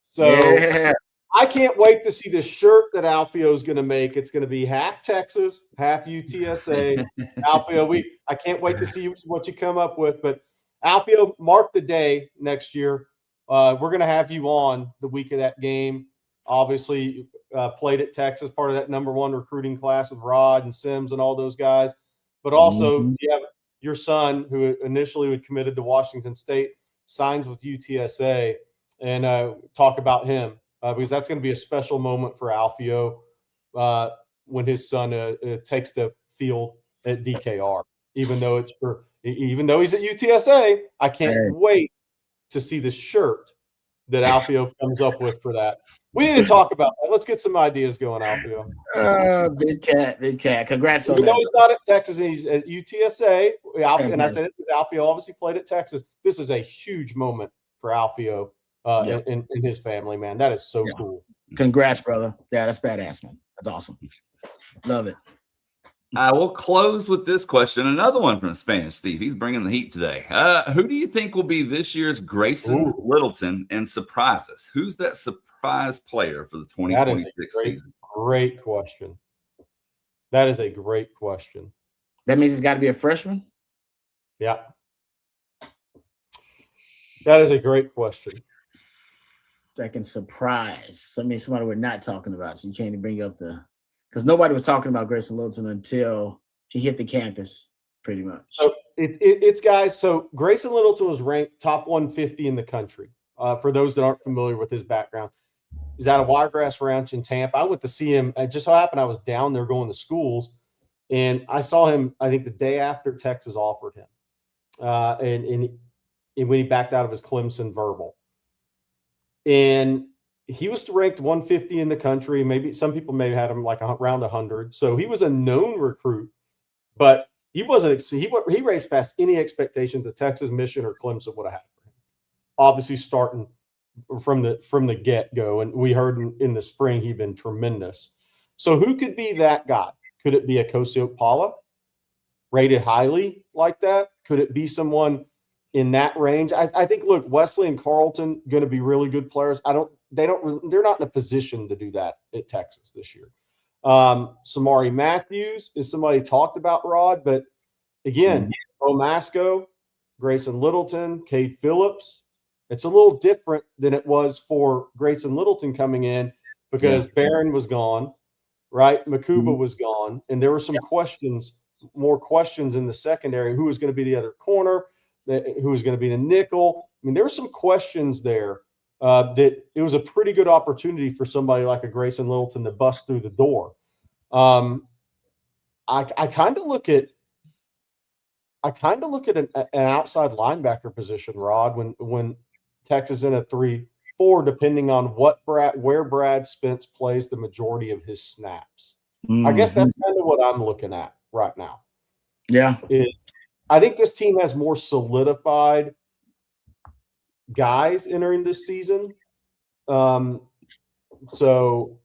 So I can't wait to see the shirt that Alfio is going to make. It's going to be half Texas, half UTSA. Alfio, I can't wait to see what you come up with. But Alfio, mark the day next year. We're going to have you on the week of that game. Obviously, played at Texas, part of that #1 recruiting class with Rod and Sims and all those guys. But also, you have your son, who initially committed to Washington State, signs with UTSA. And talk about him because that's going to be a special moment for Alfio when his son takes the field at DKR. Even though he's at UTSA, I can't wait to see the shirt that Alfio comes up with for that. We need to talk about that. Let's get some ideas going, Alfio. Big cat. Congrats on that. Even though he's not at Texas and he's at UTSA, and I said it because Alfio obviously played at Texas. This is a huge moment for Alfio. In his family, man. That is so cool. Congrats, brother. Yeah, that's badass, man. That's awesome. Love it. I will close with this question. Another one from Spanish Steve. He's bringing the heat today. Who do you think will be this year's Grayson Littleton and surprises? Who's that surprise player for the 2026 season? Great question. That is a great question. That means it's got to be a freshman? Yeah. That is a great question. That can surprise. Somebody we're not talking about. So you can't even bring up because nobody was talking about Grayson Littleton until he hit the campus, pretty much. So it's guys. So Grayson Littleton was ranked top 150 in the country. For those that aren't familiar with his background, he's out of Wiregrass Ranch in Tampa. I went to see him. It just so happened I was down there going to schools, and I saw him. I think the day after Texas offered him, and when he backed out of his Clemson verbal. And he was ranked 150 in the country. Maybe some people may have had him like around 100. So he was a known recruit, but he wasn't. He raced past any expectations that Texas, Michigan, or Clemson would have had for him. Obviously, starting from the get go, and we heard in the spring he'd been tremendous. So who could be that guy? Could it be a Kosi Okpala, rated highly like that? Could it be someone in that range? I think, look, Wesley and Carlton going to be really good players. They're not in a position to do that at Texas this year. Samari Matthews is somebody talked about, Rod, but again, Omasco, Grayson Littleton, Cade Phillips. It's a little different than it was for Grayson Littleton coming in because Barron was gone, right? Makuba was gone, and there were some more questions in the secondary. Who was going to be the other corner? Who was going to be the nickel? I mean, there were some questions there that it was a pretty good opportunity for somebody like a Grayson Littleton to bust through the door. I kind of look at an outside linebacker position, Rod, when Texas in a 3-4, depending on where Brad Spence plays the majority of his snaps. I guess that's kind of what I'm looking at right now. Yeah. I think this team has more solidified guys entering this season. So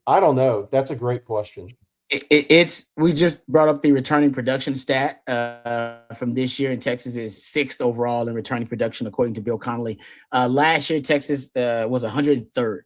I don't know. That's a great question. We just brought up the returning production stat from this year, and Texas is 6th overall in returning production, according to Bill Connolly. Last year, Texas was 103rd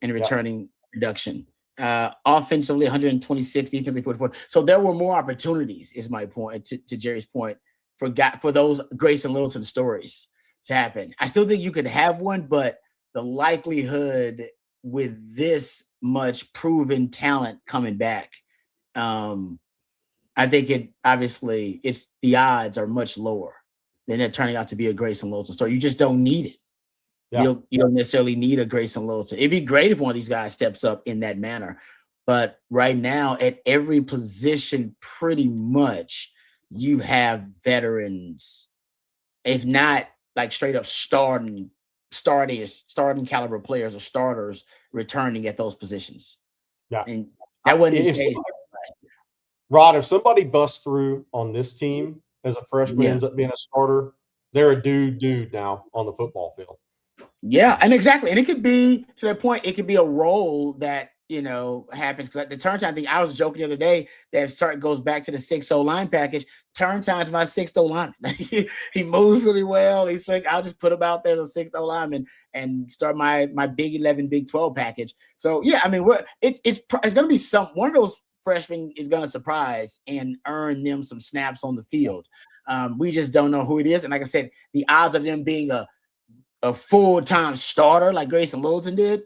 in returning production. Offensively, 126, defensively 44. So there were more opportunities, is my point, to Jerry's point, for those Grayson Littleton stories to happen. I still think you could have one, but the likelihood with this much proven talent coming back, I think it's the odds are much lower than it turning out to be a Grayson Littleton story. You just don't need it. Yeah. You don't necessarily need a Grayson Littleton. It'd be great if one of these guys steps up in that manner. But right now, at every position, pretty much, you have veterans, if not like straight up starting caliber players or starters returning at those positions. Yeah. And that wasn't the case. Rod, if somebody busts through on this team as a freshman, ends up being a starter, they're a dude now on the football field. Yeah, and exactly. And it could be, to that point, it could be a role that, happens. Because at the turn time thing, I was joking the other day that if Sark goes back to the 6-0 line package, turn time's my 6-0 lineman. He moves really well. He's like, I'll just put him out there as a 6-0 lineman and start my Big 11, Big 12 package. So, yeah, I mean, it's going to be one of those freshmen is going to surprise and earn them some snaps on the field. We just don't know who it is. And like I said, the odds of them being a full-time starter like Grayson Littleton did,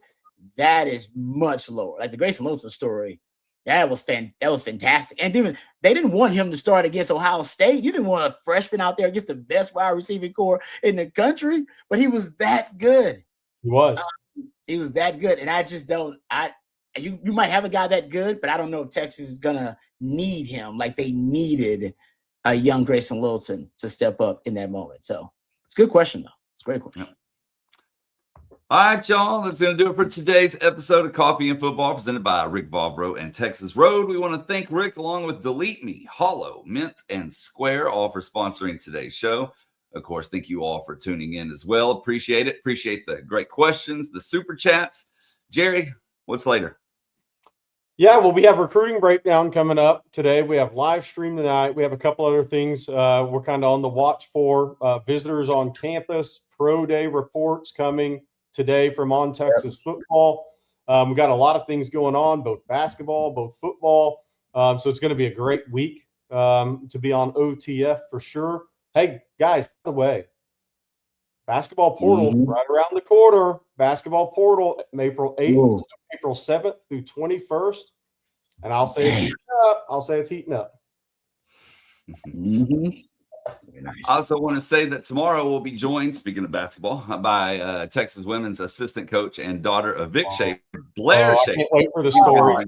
that is much lower. Like the Grayson Littleton story, that was fantastic. And they didn't want him to start against Ohio State. You didn't want a freshman out there against the best wide receiving core in the country, but he was that good. He was. He was that good. And I just don't – you might have a guy that good, but I don't know if Texas is going to need him like they needed a young Grayson Littleton to step up in that moment. So it's a good question, though. It's a great question. Yeah. All right, y'all. That's going to do it for today's episode of Coffee and Football presented by Rick Vavro and Texas Road. We want to thank Rick along with Delete Me, Hollow, Mint, and Square, all for sponsoring today's show. Of course, thank you all for tuning in as well. Appreciate it. Appreciate the great questions, the super chats. Jerry, what's later? Yeah, well, we have recruiting breakdown coming up today. We have live stream tonight. We have a couple other things we're kind of on the watch for. Visitors on campus, pro day reports coming today from On Texas Football. We've got a lot of things going on, both basketball, both football. So it's going to be a great week to be on OTF for sure. Hey, guys, by the way, basketball portal right around the corner. Basketball portal April 8th, April 7th through 21st. And I'll say it's heating up. Nice. I also want to say that tomorrow we'll be joined, speaking of basketball, by Texas women's assistant coach and daughter of Vic Schaefer, Blair Schaefer. I can't wait for the stories.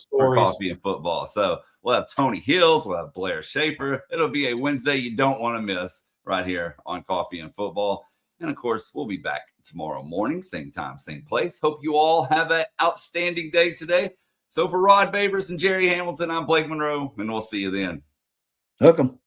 For Coffee and Football. So we'll have Tony Hills, we'll have Blair Schaefer. It'll be a Wednesday you don't want to miss right here on Coffee and Football. And, of course, we'll be back tomorrow morning, same time, same place. Hope you all have an outstanding day today. So for Rod Babers and Jerry Hamilton, I'm Blake Monroe, and we'll see you then. Hook 'em.